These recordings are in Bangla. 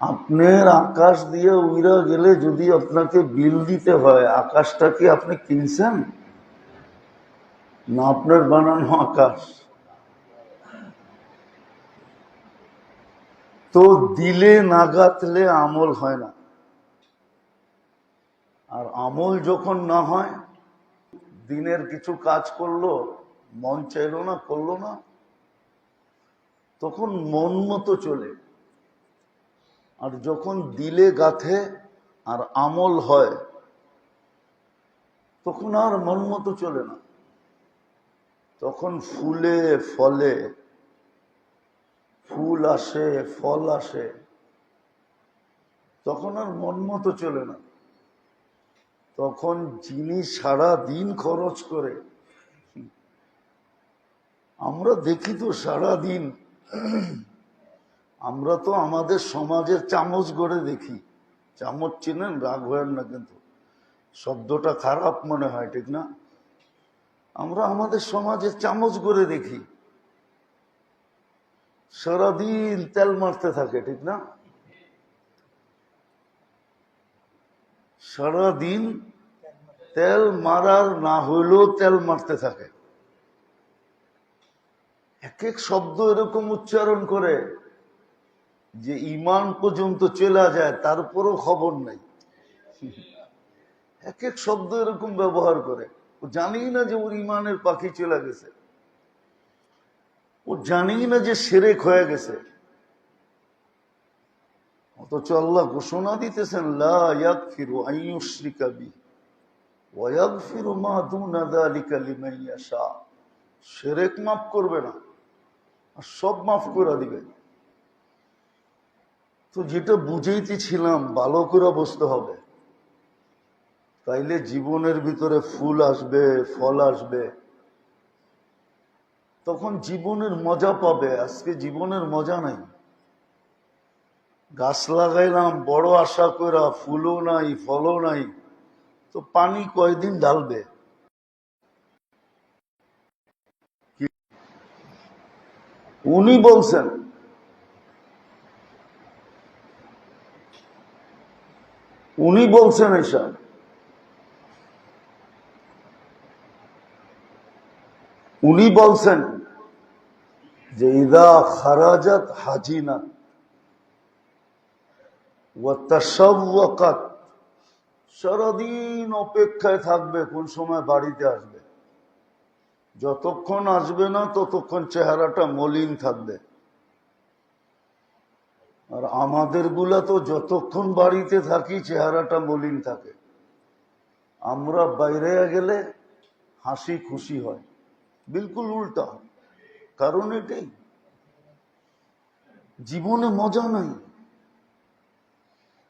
আপনার আকাশ দিয়ে উইরা গেলে যদি আপনাকে বিল দিতে হয়, আকাশটা কি আপনি কিনছেন না আপনার বানানো আকাশ? তো দিলে না গাতলে আমল হয় না। আর আমল যখন না হয়, দিনের কিছু কাজ করলো, মন চাইলো না, করলো না, তখন মন মতো চলে। আর যখন দিলে গাথে আর আমল হয়, তখন আর মন মতো চলে না। তখন ফুলে ফলে, ফুল আসে, ফল আসে, তখন আর মন মতো চলে না। তখন যিনি সারা দিন খরচ করে, আমরা দেখি তো সারা দিন, আমরা তো আমাদের সমাজের চামচ গড়ে দেখি। চামচ চিনেন? রাগ হয় না কিন্তু, শব্দটা খারাপ মনে হয়, ঠিক না? আমরা আমাদের সমাজের চামচ গড়ে দেখি, সারাদিন তেল মারতে থাকে, ঠিক না? সারাদিন তেল মারার না হইলেও তেল মারতে থাকে। এক এক শব্দ এরকম উচ্চারণ করে যে ইমান পর্যন্ত চলে যায়, তারপরও খবর নাই। এক এক শব্দ এরকম ব্যবহার করে, ও জানি না যে ওর ইমানের পাখি চলে গেছে, ও জানি না যে শিরক হয়ে গেছে। অথচ আল্লাহ ঘোষণা দিতেছেন, লা ইয়াগফিরু আন ইউশরিকা বিহি ওয়া ইয়াগফিরু মা দুনা যালিকা লিমান ইয়াশা। শিরক মাফ করবে না, আর সব মাফ করে দিবে। তো যেটা বুঝাইতেছিলাম, ভালো করে বুঝতে হবে, তাইলে জীবনের ভিতরে ফুল আসবে, ফল আসবে, তখন জীবনের মজা পাবে। আজকে জীবনের মজা নাই। গাছ লাগাইলাম বড় আশা কইরা, ফুলও নাই, ফলও নাই, তো পানি কয়দিন ঢালবে? উনি বলছেন, উনি বলছেন এসব। উনি বলছেন যে ইদা খারাজাত হাজিনা ওয়া তাশাওয়াকাত, সারাদিন অপেক্ষায় থাকবে কোন সময় বাড়িতে আসবে। যতক্ষণ আসবে না ততক্ষণ চেহারাটা মলিন থাকবে। আর আমাদের গুলা তো যতক্ষণ বাড়িতে থাকি চেহারাটা মলিন থাকে। আমরা বাইরে গেলে হাসি খুশি হয়, বিলকুল উল্টা। কারণ এটাই, জীবনে মজা নাই,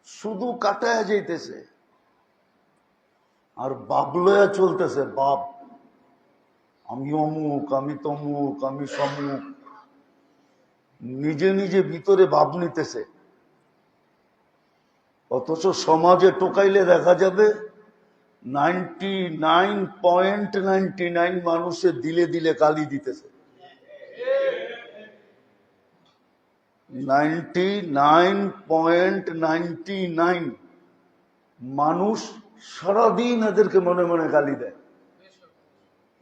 শুধু কাটায় যাইতেছে আর বাপ লয়া চলতেছে। বাপ, আমি অমুক, আমি তমুক, আমি সমুক, নিজে নিজে ভিতরে ভাব নিতেছে। অথচ সমাজে টোকাইলে দেখা যাবে 99.99 মানুষের দিলে দিলে গালি দিতেছে। 99.99 মানুষ সারাদিন এদেরকে মনে মনে গালি দেয়,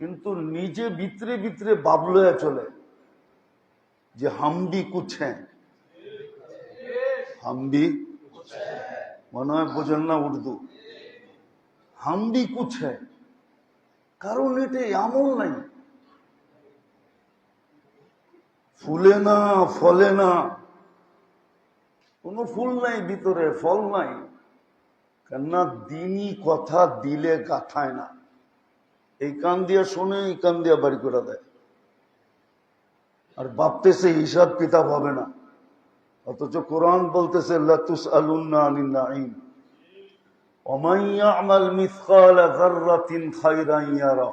কিন্তু নিজে ভিতরে ভিতরে বাবলয়া চলে যে হামবি কুছ হ্যাঁ। হামবি মনে হয় বোঝেন না উর্দু। হামবি কুছ হ্যাঁ, কারণ এটাই আমল নাই, ফুলে না, ফলে না, কোনো ফুল নাই ভিতরে, ফল নাই। কেননা দিনই কথা দিলে গাথায় না। এই কান দিয়া শোনে, এই কান দিয়া বাড়ি করে দেয়, আর ভাবতেছে হিসাব কিতাব হবে না। অথচ কোরআন বলতেছে লাতুসআলুন্না আনিন নাঈম ওয়া মান ইয়া'মাল মিসকালা যাররাতিন খায়রান ইয়ারা।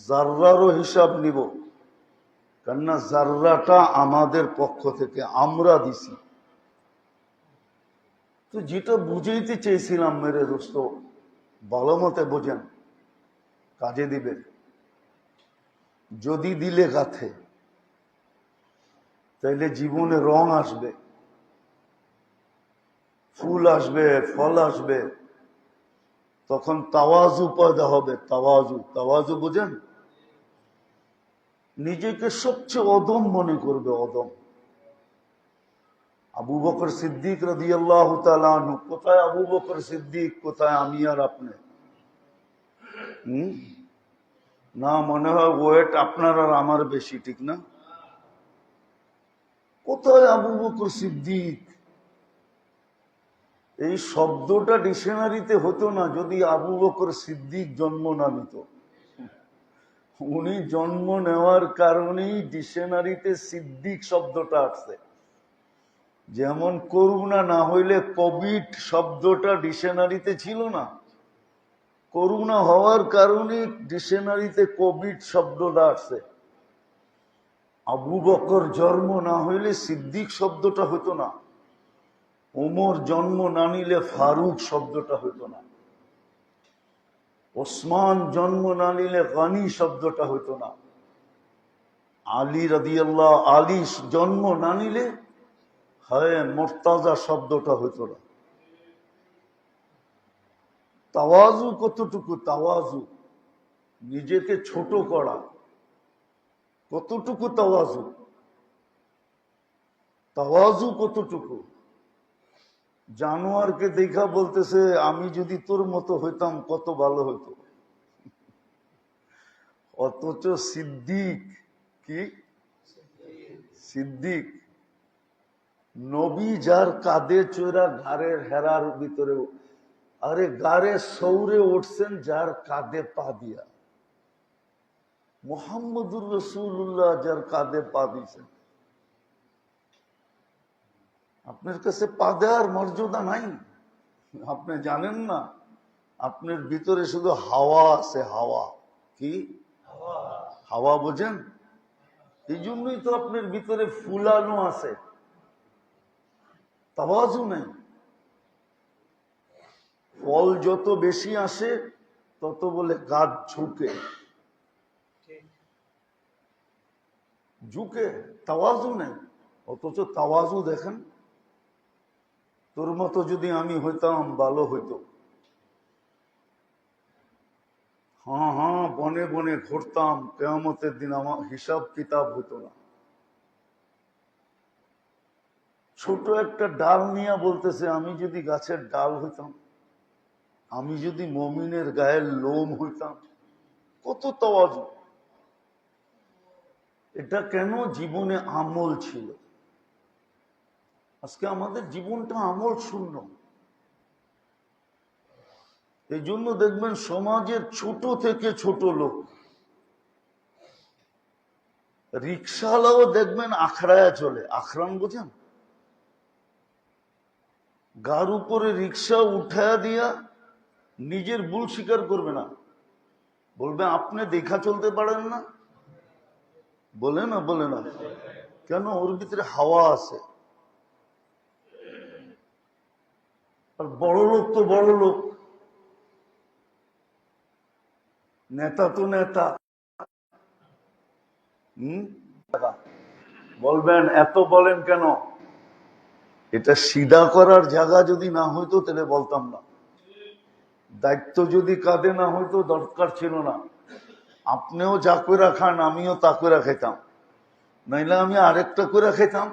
যাররারও হিসাব নিব, কেননা যাররাটা আমাদের পক্ষ থেকে আমরা দিছি। তো যেটা বুঝাইতে চেয়েছিলাম মেরে দোস্ত, ভালো মতে বোঝেন, কাজে দিবে। যদি দিলে গাথে, তাইলে জীবনে রং আসবে। ফুল আসবে, ফল আসবে, তখন তাওয়াজু পয়দা হবে। তাওয়াজু, তাওয়াজু বুঝেন? নিজেকে সবচেয়ে অদম মনে করবে, অদম। আবু বকর সিদ্দিক রাদিয়াল্লাহু তাআলা আনহু, কোথায় আবু বকর সিদ্দিক, কোথায় আমি আর আপনি? না, মনে হয় ওয়েট আপনার আর আমার বেশি, ঠিক না? কোথায় আবু বকর সিদ্দিক? এই শব্দটা ডিকশনারিতে হতো না যদি আবু বকর সিদ্দিক জন্ম না নিত। উনি জন্ম নেওয়ার কারণেই ডিকশনারিতে সিদ্দিক শব্দটা আসছে। যেমন করুণা না হইলে কোভিড শব্দটা ডিকশনারিতে ছিল না, করুণা হওয়ার কারণে ডিকশনারিতে কোভিড শব্দটা আসছে। আবু বকর জন্ম না হইলে সিদ্দিক শব্দটা হতো না, ওমর জন্ম না নিলে ফারুক শব্দটা হতো না, ওসমান জন্ম না নিলে গানি শব্দটা হতো না, আলী রাদিয়াল্লাহ আলী জন্ম না নিলে হায় মুর্তাজা শব্দটা হতো না। তাওয়াজু কতটুকু? তাওয়াজু নিজেকে ছোট করা কতটুকু? তাওয়াজু, তাওয়াজু কতটুকু? জানোয়ারকে দেখা বলতেছে আমি যদি তোর মতো হইতাম কত ভালো হইতো। অথচ সিদ্দিক কি? সিদ্দিক নবী যার কাঁধে চড়া ঘাড়ের হেরার ভিতরে, আরে গাড়ে সৌরে উঠছেন যার কাঁধে পা দিয়া। মুহাম্মদুর রাসূলুল্লাহ যার কাঁধে পা দিয়েছেন। আপনার কাছে পা দেওয়ার মর্যাদা নাই, আপনি জানেন না। আপনার ভিতরে শুধু হাওয়া আছে, হাওয়া। কি হাওয়া? বোঝেন? এই জন্যই তো আপনার ভিতরে ফুলানো আছে, তাওয়াজু নাই। ফল যত বেশি আসে তত বলে গাছ ঝুঁকে, ঝুঁকে, তাওয়াজু নেই। অথচ তাওয়াজু দেখেন, তোর মতো যদি আমি হইতাম ভালো হইতো। হ্যাঁ হ্যাঁ, বনে বনে ঘুরতাম, কিয়ামতের দিন আমার হিসাব কিতাব হতো না। ছোট একটা ডাল নিয়ে বলতেছে আমি যদি গাছের ডাল হইতাম, আমি যদি মমিনের গায়ের লোম হইতাম। কত তাওয়াজু! এটা কেন? জীবনে আমল ছিল। আজকে আমাদের জীবনটা আমল শূন্য। এই জন্য দেখবেন সমাজের ছোট থেকে ছোট লোক, রিক্সাওয়ালাও দেখবেন আখড়ায় চলে। আখড়ান বোঝেন? গার উপরে রিক্সা উঠায়া দিয়া নিজের ভুল স্বীকার করবে না, বলবে আপনি দেখা চলতে পারেন না। বলে না? বলে না কেন? ওর ভিতরে হাওয়া আছে। আর বড় লোক তো বড় লোক, নেতা তো নেতা। বলবেন এত বলেন কেন? এটা সিধা করার জায়গা যদি না হইতো তাহলে বলতাম না। দায়িত্ব যদি কাঁধে না হইতো দরকার ছিল না। আপনিও যা করে খান, আমিও তা করে খেতাম, নাইলে আমি আরেকটা করে খেতাম।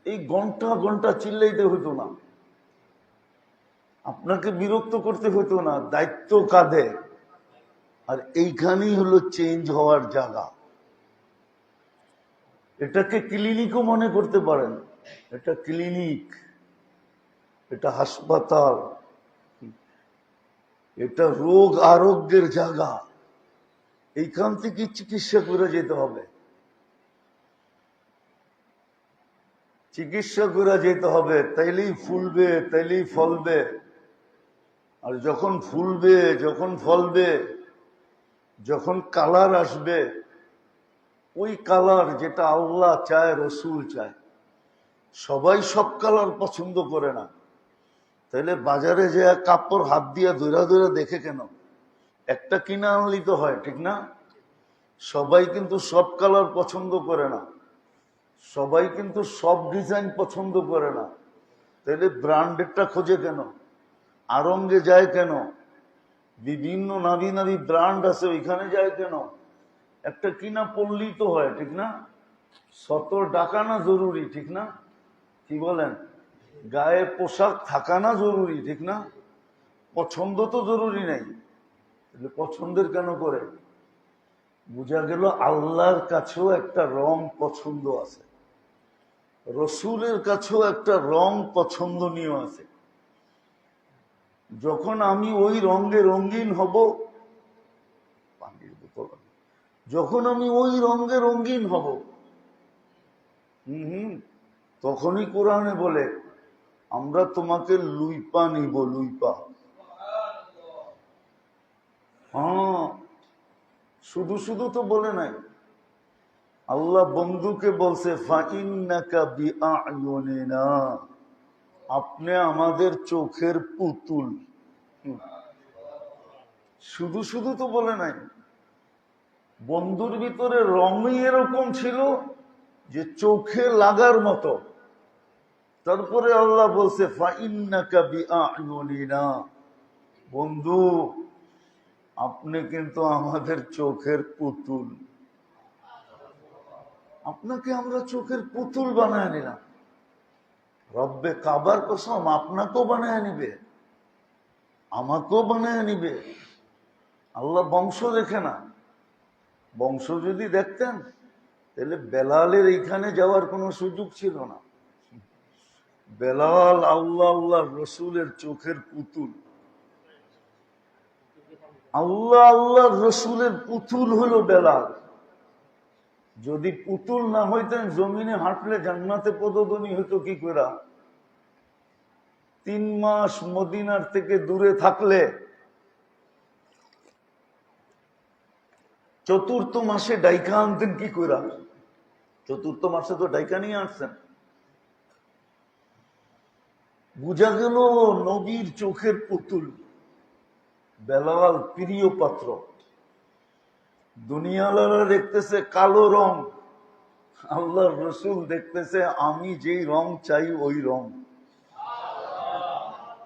এই ঘন্টা ঘন্টা চিল্লাইতে হইতো না, আপনাকে বিরক্ত করতে হইতো না। দায়িত্ব কাঁধে, আর এইখানেই হলো চেঞ্জ হওয়ার জায়গা। এটাকে ক্লিনিকও মনে করতে পারেন। এটা ক্লিনিক, এটা হাসপাতাল, এটা রোগ আরোগ্যের জায়গা। এইখান থেকে চিকিৎসা করে যেতে হবে, চিকিৎসা করে যেতে হবে। তাইলেই ফুলবে, তাইলেই ফলবে। আর যখন ফুলবে, যখন ফলবে, যখন কালার আসবে, ওই কালার যেটা আল্লাহ চায়, রসুল চায়। সবাই সব কালার পছন্দ করে না। তাইলে বাজারে যে কাপড় হাত দিয়ে ধরে ধরে দেখে কেন? একটা কিনে আনলেই তো হয়, ঠিক না? সবাই কিন্তু সব কালার পছন্দ করে না, সবাই কিন্তু সব ডিজাইন পছন্দ করে না। তাহলে ব্র্যান্ডেডটা খোঁজে কেন? আরঙ্গে যায় কেন? বিভিন্ন নারী নারী ব্র্যান্ড আছে, ওইখানে যায় কেন? একটা কিনা পড়লেই তো হয়, ঠিক না? শত টাকা না জরুরি, ঠিক না? কি বলেন? গায়ে পোশাক থাকা না জরুরি, ঠিক না? পছন্দ তো জরুরি নাই, তাহলে পছন্দের কেন করে? বোঝা গেল আল্লাহর কাছেও একটা রং পছন্দ আছে, রসুলের কাছেও একটা রং পছন্দনীয় আছে। যখন আমি ওই রঙে রঙিন হব, পানির বোতল, যখন আমি ওই রঙে রঙিন হব, তখনই কোরআনে বলে আমরা তোমাকে লুইপা নিব, লুইপা। হ্যাঁ, শুধু শুধু তো বলে নাই, আল্লাহ বন্ধুকে বলছে ফাইন্নাকা বিআয়ুনিনা, আপনি আমাদের চোখের পুতুল। শুধু শুধু তো বলে নাই, বন্ধুর ভিতরে রঙই এরকম ছিল যে চোখে লাগার মতো। তারপরে আল্লাহ বলছে ফাইন্নাকা বিআয়ুনিনা, বন্ধু আপনি কিন্তু আমাদের চোখের পুতুল। আপনাকে আমরা চোখের পুতুল বানায় নিলাম। রব্বে কাবার কসম, আপনাকেও বানায় নিবে, আমাকেও বানায় নিবে। আল্লাহ বংশ দেখে না। বংশ যদি দেখতেন তাহলে বেলালের এইখানে যাওয়ার কোনো সুযোগ ছিল না। বেলাল আল্লাহ আল্লাহ রসুলের চোখের পুতুল। আল্লাহ আল্লাহ রসুলের পুতুল হলো বেলাল। যদি পুতুল না হইতেন, জমিনে হাঁটলে জান্নাতে পদধ্বনি হইতো কি করে? 3 মাস মদিনার থেকে দূরে থাকলে 4th মাসে ডাইকা আনতেন কি করে? 4th মাসে তো ডাইকা নিয়ে আসছেন। বুঝা গেল নবীর চোখের পুতুল বেলাল, প্রিয় পাত্র। দুনিয়ালারা দেখতেছে কালো রং, আল্লাহর রসুল দেখতেছে আমি যেই রং চাই ওই রং।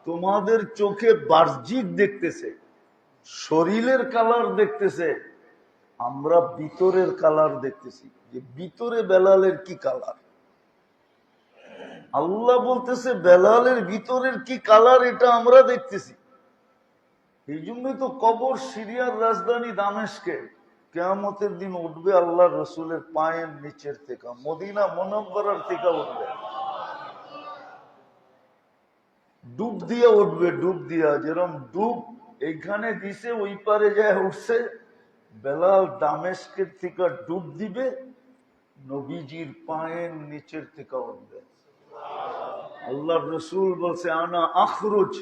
তোমাদের চোখে বাহ্যিক দেখতেছে, শরীরের কালার দেখতেছে, আমরা ভিতরের কালার দেখতেছি, যে ভিতরে বেলালের কি কালার। আল্লাহ বলতেছে বেলালের ভিতরের কি কালার এটা আমরা দেখতেছি। এই জন্যই তো কবর সিরিয়ার রাজধানী দামেস্কে কিয়ামতের দিন উঠবে আল্লাহ রসুলের পায়ের নিচের থেকে, মদিনা মুনাওয়ারার থেকে উঠবে, ডুব দিয়া উঠবে, ডুব দিয়া। যেরকম ডুব এইখানে দিছে ওই পারে যায় উঠছে, বেলাল দামেস্কের থেকে ডুব দিবে, নবীজির পায়ের নিচের থেকে উঠবে। আল্লাহ রসুল বলছে আনা আখরুজ,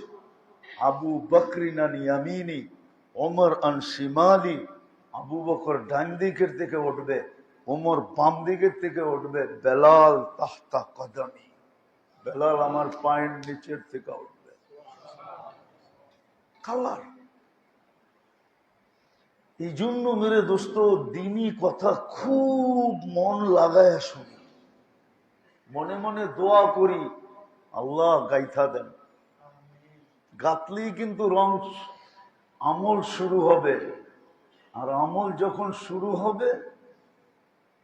আবু বকরিন আন ইয়ামিনি, ওমর আন শিমালি। আবু বকর ডান দিকের থেকে উঠবে, ওমর বাম দিকের থেকে উঠবে, বেলাল তাহতা কদমি, বেলাল আমার পায়ের নিচের থেকে উঠবে। কালার। এই জন্য মেরে দোস্ত দিনী কথা খুব মন লাগায় শুনি, মনে মনে দোয়া করি আল্লাহ গাইথা দেন। গাতলেই কিন্তু রং আমল শুরু হবে, আর আমল যখন শুরু হবে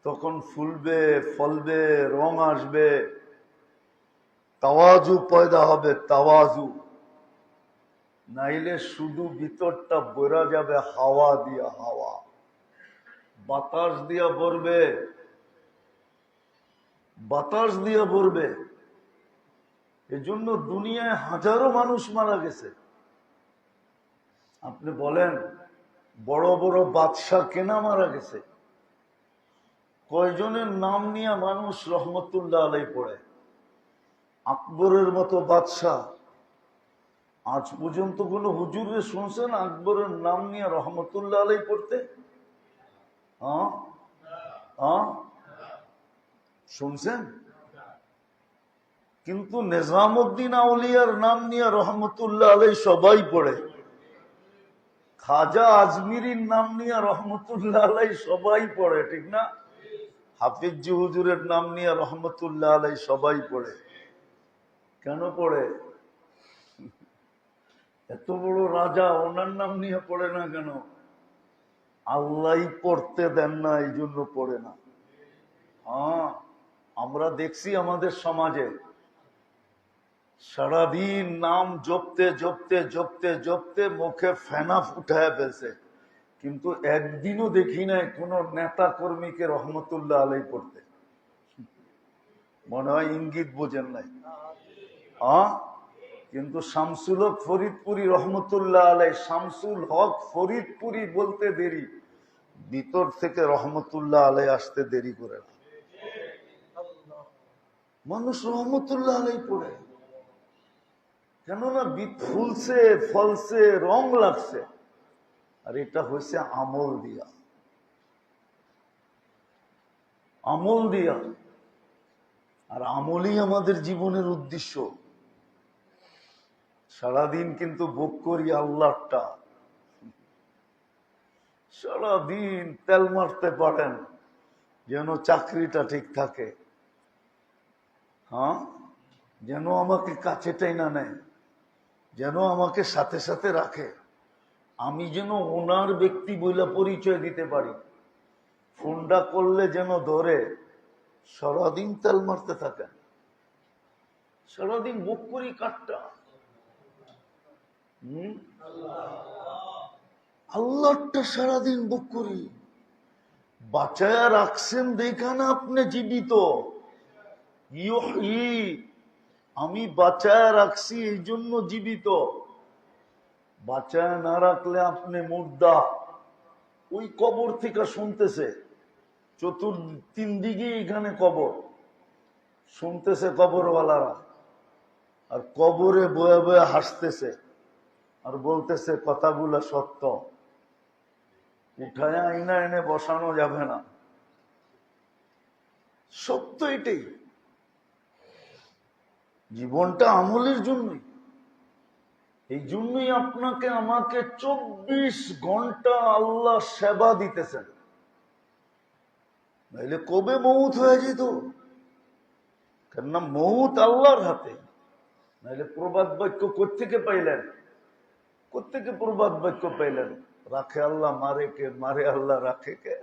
তখন ফুলবে, ফলবে, রং আসবে, তাওয়াজু পয়দা হবে, তাওয়াজু। নাইলে শুধু ভিতরটা বইরা যাবে হাওয়া দিয়া, হাওয়া বাতাস দিয়া ভরবে, বাতাস দিয়া ভরবে। এজন্য দুনিয়ায় হাজারো মানুষ মারা গেছে। আপনি বলেন বড় বড় বাদশাহ কেনা মারা গেছে? কয়জনের নাম নিয়ে মানুষ রহমতুল্লাহ আলাই পড়ে? আকবরের মতো বাদশাহ আজ পর্যন্ত কোন হুজুরে শুনছেন আকবরের নাম নিয়ে রহমতুল্লাহ আলাই পড়তে? শুনছেন? কিন্তু নিজামুদ্দিন আউলিয়ার নাম নিয়ে রহমতুল্লাহ আলাই সবাই পড়ে, খাজা আজমিরির নাম নিয়ে রহমতুল্লাহ আলাই সবাই পড়ে, ঠিক না? হাফিজ হুজুরের নাম নিয়ে রহমতুল্লাহ আলাই সবাই পড়ে। কেন পড়ে? এত বড় রাজা, ওনার নাম নিয়ে পড়ে না কেন? আল্লাহ পড়তে দেন না, এই জন্য পড়ে না। হ্যাঁ, আমরা দেখছি আমাদের সমাজে সারাদিন নাম জপতে জপতে জপতে জপতে মুখে ফেনা উঠায় ফেলছে, কিন্তু একদিনও দেখি নাই কোন নেতা কর্মীকে রহমতুল্লাহ আলাই পড়তে। মনে হয় ইঙ্গিত বোঝেন নাই। হ্যাঁ, কিন্তু শামসুল হক ফরিদপুরি রহমতুল্লাহ আলাই, শামসুল হক ফরিদপুরি বলতে দেরি, ভিতর থেকে রহমতুল্লাহ আলাই আসতে দেরি করে না। মানুষ রহমতুল্লাহ আলাই পড়ে, কেননা ফুলছে ফলছে রং লাগছে, আর এটা হয়েছে আমল দিয়া, আমল দিয়া। আর আমলই আমাদের জীবনের উদ্দেশ্য। সারাদিন কিন্তু ভোগ করি আল্লাহটা, সারাদিন তেল মারতে পারেন যেন চাকরিটা ঠিক থাকে। হ্যাঁ, যেন আমাকে কাছে টাইনা নেয়, যেন আমাকে সাথে সাথে রাখে, আমি যেন ওনার ব্যক্তি বইলা পরিচয় দিতে পারি, ফোনটা করলে যেন ধরে। সারাদিন তেল মারতে থাকেন, সারাদিন বুক করি কাঠটা। আল্লাহটা সারাদিন বুক করি, বাঁচায়া রাখছেন দেখা না আপনি জীবিত। আমি বাঁচায়া রাখছি এই জন্য জীবিত, বাঁচায়া না রাখলে আপনি মুর্দা। ওই কবর থেকে শুনতেছে, তিন দিকে এখানে কবর, শুনতেছে কবরওয়ালারা, আর কবরে বয়ে বয়ে হাসতেছে আর বলতেছে কথাগুলা সত্য, উঠায় আইনা এনে বসানো যাবে না। সত্য এটাই, জীবনটা আমলের জন্যই। এই জন্যই আপনাকে আমাকে 24 ঘন্টা আল্লাহ সেবা দিতেছেন, নাইলে কবে মৌত হয়ে যেত। কেননা মৌত আল্লাহর হাতে। নাইলে প্রবাদ বাক্য কোত্থেকে পাইলেন? কোত্থেকে প্রবাদ বাক্য পাইলেন? রাখে আল্লাহ মারে কে, মারে আল্লাহ রাখে কে?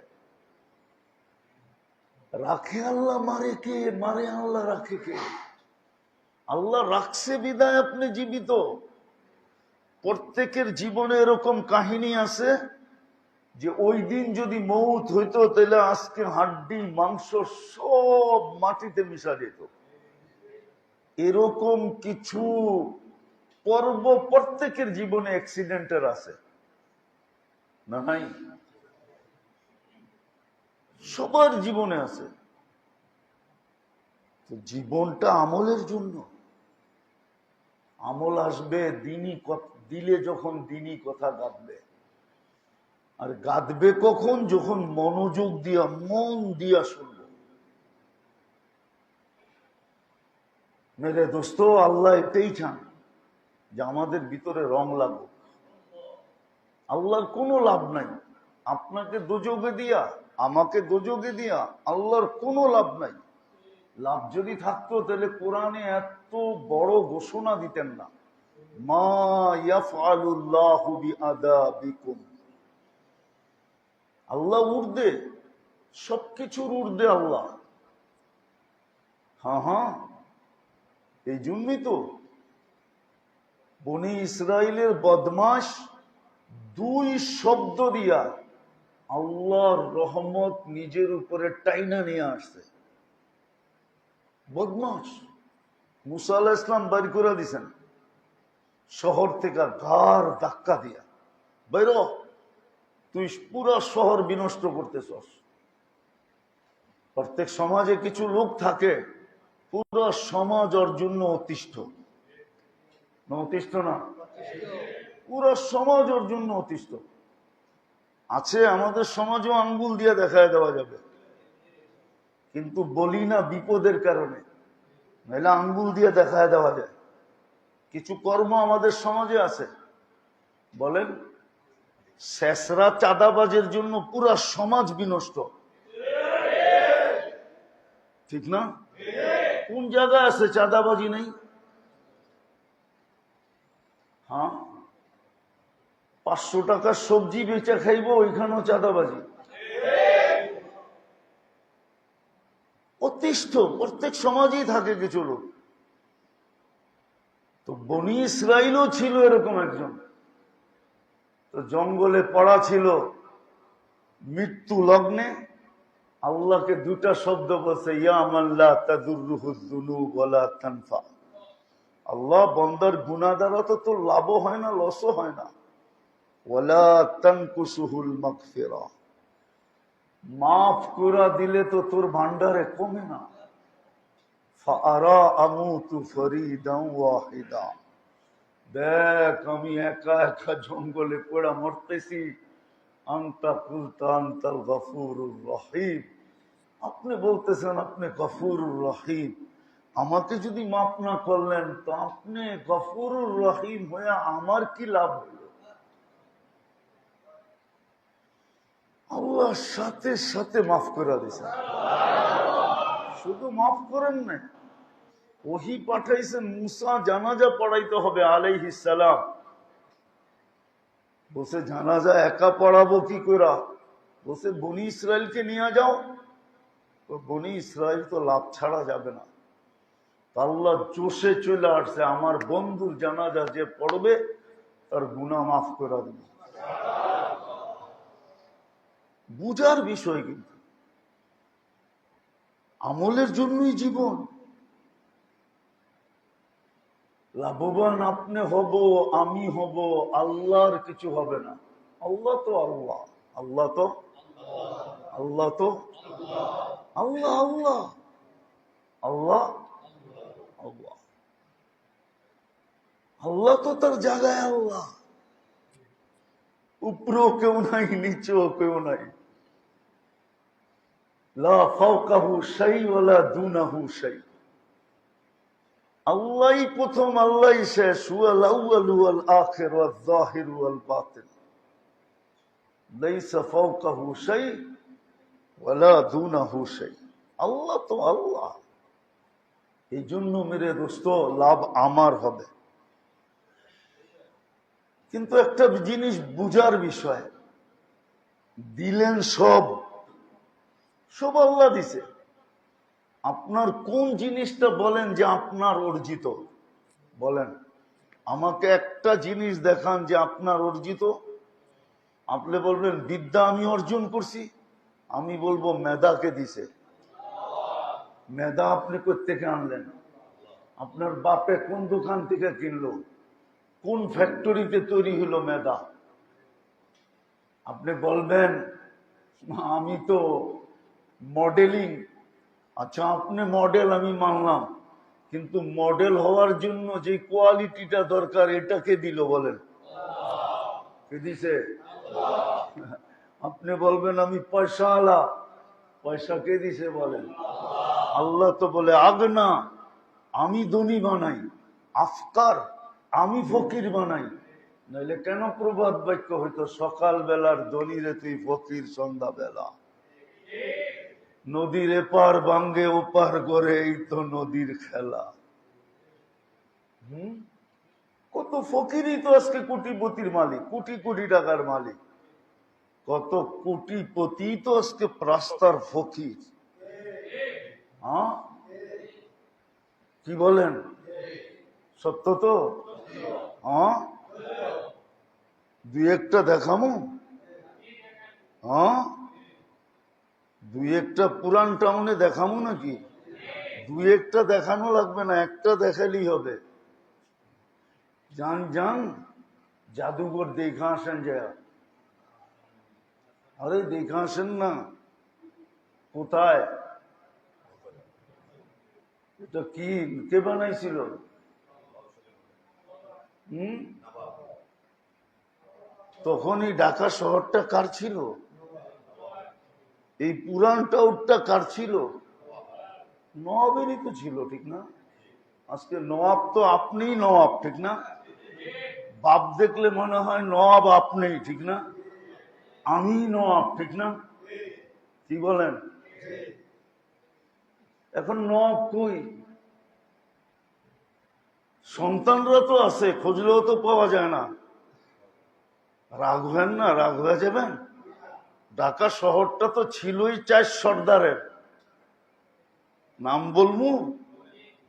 রাখে আল্লাহ মারে কে, মারে আল্লাহ রাখে কে? আল্লাহ রাখছে বিদায় আপনি জীবিত। প্রত্যেকের জীবনে এরকম কাহিনী আছে যে ওই দিন যদি মৌত হইতো তাহলে আজকে হাড্ডি মাংস সব মাটিতে মিশা যেত। এরকম কিছু পর্ব প্রত্যেকের জীবনে অ্যাক্সিডেন্টের আছে না? নাই? সবার জীবনে আছে। তো জীবনটা আমলের জন্য। আমল আসবে দিলে যখন দিনই কথা গাঁথবে। আর গাঁথবে কখন? যখন মনোযোগ দিয়া, মন দিয়া শুনবে। মেরে দোস্ত, আল্লাহ এটাই চান যে আমাদের ভিতরে রং লাগুক। আল্লাহর কোনো লাভ নাই আপনাকে দোজগে দিয়া, আমাকে দোজগে দিয়া, আল্লাহর কোনো লাভ নাই। লাভ যদি থাকতো তাহলে কোরআনে এত বড় ঘোষণা দিতেন না, মা ইয়াফআলুল্লাহু বিআযাবিকুম। আল্লাহ ঊর্ধ্বে, সবকিছুর ঊর্ধ্বে আল্লাহ। হ্যাঁ, এই জন্যই তো বনি ইসরাইলের বদমাশ 2 শব্দ দিয়া আল্লাহর রহমত নিজের উপরে টাইনা নিয়ে আসছে। বদমাশ মুসা আলাইহিস সালাম বাড়ি করে দিছেন শহর থেকে, ঘাড় ধাক্কা দিয়া, বাইর তুই পুরা শহর বিনষ্ট করতেছস। প্রত্যেক সমাজে কিছু লোক থাকে পুরো সমাজ ওর জন্য অতিষ্ঠ না? অতিষ্ঠ না? পুরো সমাজ ওর জন্য অতিষ্ঠ আছে। আমাদের সমাজেও আঙ্গুল দিয়ে দেখায় দেওয়া যাবে, কিন্তু বলি না বিপদের কারণে, নাহলে আঙ্গুল দিয়ে দেখায় দেওয়া যায়। কিছু কর্ম আমাদের সমাজে আছে, বলেন শেষরা চাঁদাবাজের জন্য পুরা সমাজ বিনষ্ট, ঠিক না? কোন জায়গায় আছে চাঁদাবাজি নেই? হ্যাঁ, 500 টাকার সবজি বেচা খাইব, ওইখানেও চাঁদাবাজি। অতিষ্ঠ প্রত্যেক সমাজেই থাকে কিছু লোক। তো বনি ইসরাইলও ছিল এরকম একজন। তো জঙ্গলে পড়া ছিল, মৃত্যু লগ্নে আল্লাহকে দুটা শব্দ বলছে, ইয়া মান লা তাদুররুহুজ যুনুব ওয়ালা তানফা। আল্লাহ, বন্দার গুনাহ দ্বারা তো তোর লাভও হয় না, লসও হয় না। ওয়ালা তানকুসুহুল মাগফিরা, মাফ করে দিলে তো তোর ভান্ডারে কমে না। ফাআরা আমুতু ফরিদান ওয়াহিদা, দেখ আমি একা একা জঙ্গলে পড়া মরতেছি। আনতা কুলতা আনতাল গফুরুর রহিম, আপনি বলতেছেন আপনি গফুরুর রহিম, আমাকে যদি মাফ না করলেন তো আপনি গফুরুর রহিম হয়ে আমার কি লাভ হইল? আল্লাহ সাথে সাথে মাফ করে দিয়েছেন। শুধু মাফ করেন না, ওহী পাঠাইছেন, মুসা জানাজা পড়াইতে হবে আলাইহিস সালাম। বসে জানাজা একা পড়াবো কি করে? বসে বনি ইসরায়েলকে নিয়ে যাও। তো বনি ইসরায়েল তো লাভ ছাড়া যাবে না। আল্লাহ জোশে চলে আসছে, আমার বন্ধুর জানাজা যে পড়বে তার গুনাহ মাফ করে দিবে। বুঝার বিষয়, কিন্তু আমলের জন্যই জীবন। লাভবান আপনি হব, আমি হব, আল্লাহর কিছু হবে না। আল্লাহ তো আল্লাহ, আল্লাহ তো আল্লাহ তো আল্লাহ, আল্লাহ আল্লাহ আল্লাহ আল্লাহ তো তার জায়গায় আল্লাহ। উপরেও কেউ নাই, নিচেও কেউ নাই। লা ফাওকাহু শাই ওয়ালা দুনাহু শাই। আল্লাহই প্রথম, আল্লাহই শেষ। হুয়াল আউয়ালু ওয়াল আখির ওয়াল যাহির ওয়াল বাতিন। লাইসা ফাওকাহু শাই ওয়ালা দুনাহু শাই। আল্লাহ তো আল্লাহ। এই জন্য মেরে দোস্ত, লাভ আমার হবে। কিন্তু একটা জিনিস বুঝার বিষয়, দিলেন সব, সব আল্লাহ দিছে। আপনার কোন জিনিসটা বলেন যে আপনার অর্জিত? বলেন আমাকে একটা জিনিস দেখান যে আপনার অর্জিত। আপনি বলবেন বিদ্যা আমি অর্জন করছি, আমি বলবো মেধাকে দিছে। মেধা আপনি কোত্থেকে আনলেন? আপনার বাপে কোন দোকান থেকে কিনলো? কোন ফ্যাক্টরিতে তৈরি হলো মেধা? আপনি বলবেন আমি তো মডেলিং। আচ্ছা, আপনি মডেল, আমি মানলাম, কিন্তু মডেল হওয়ার জন্য যে কোয়ালিটিটা দরকার এটা কে দিল? বলেন কে দিছে? আপনি বলবেন আমি পয়সা আলা, পয়সা কে দিছে? বলেন আল্লাহ তো বলে আগনা, আমি ধনী বানাই, আফকার আমি ফকির বানাই। নইলে কেন প্রবাদ বাক্য হইতো, সকাল বেলার ধনী রে তুই ফকির সন্ধ্যা বেলা। নদীর এপার ভাঙ্গে ওপার করে, এই তো নদীর খেলা। কত ফকিরই তো আজকে কোটিপতির মালিক, কোটি কোটি টাকার মালিক। কত কোটিপতি তো আজকে রাস্তার ফকির। হ্যাঁ, কি বলেন? সত্য তো? হ্যাঁ, দুই একটা দেখামো। হ্যাঁ, দুই একটা পুরান টাউনে দেখামো নাকি? দুই একটা দেখানো লাগবে না, একটা দেখালেই হবে। যান যান, জাদুঘর দেখা আসেন যায়। আরে দেখা আসেন না। কোথায়? এটা কি, কে বানাইছিল? তখন এই ঢাকা শহরটা কার ছিল? এই পুরান টাউনটা কার ছিল? নওয়াবেরই তো ছিল, ঠিক না? আজকে নওয়াব তো আপনিই নওয়াব, ঠিক না? বাপ দেখলে মনে হয় নওয়াব আপনি, ঠিক না? আমি নওয়াব, ঠিক না? কি বলেন? এখন নওয়াব কই? সন্তানরা তো আছে, খুঁজলেও তো পাওয়া যায় না। রাগ হবেন না, রাগ হয়ে যাবেন। ঢাকা শহরটা তো ছিলই 4 সর্দারের। নাম বলবো?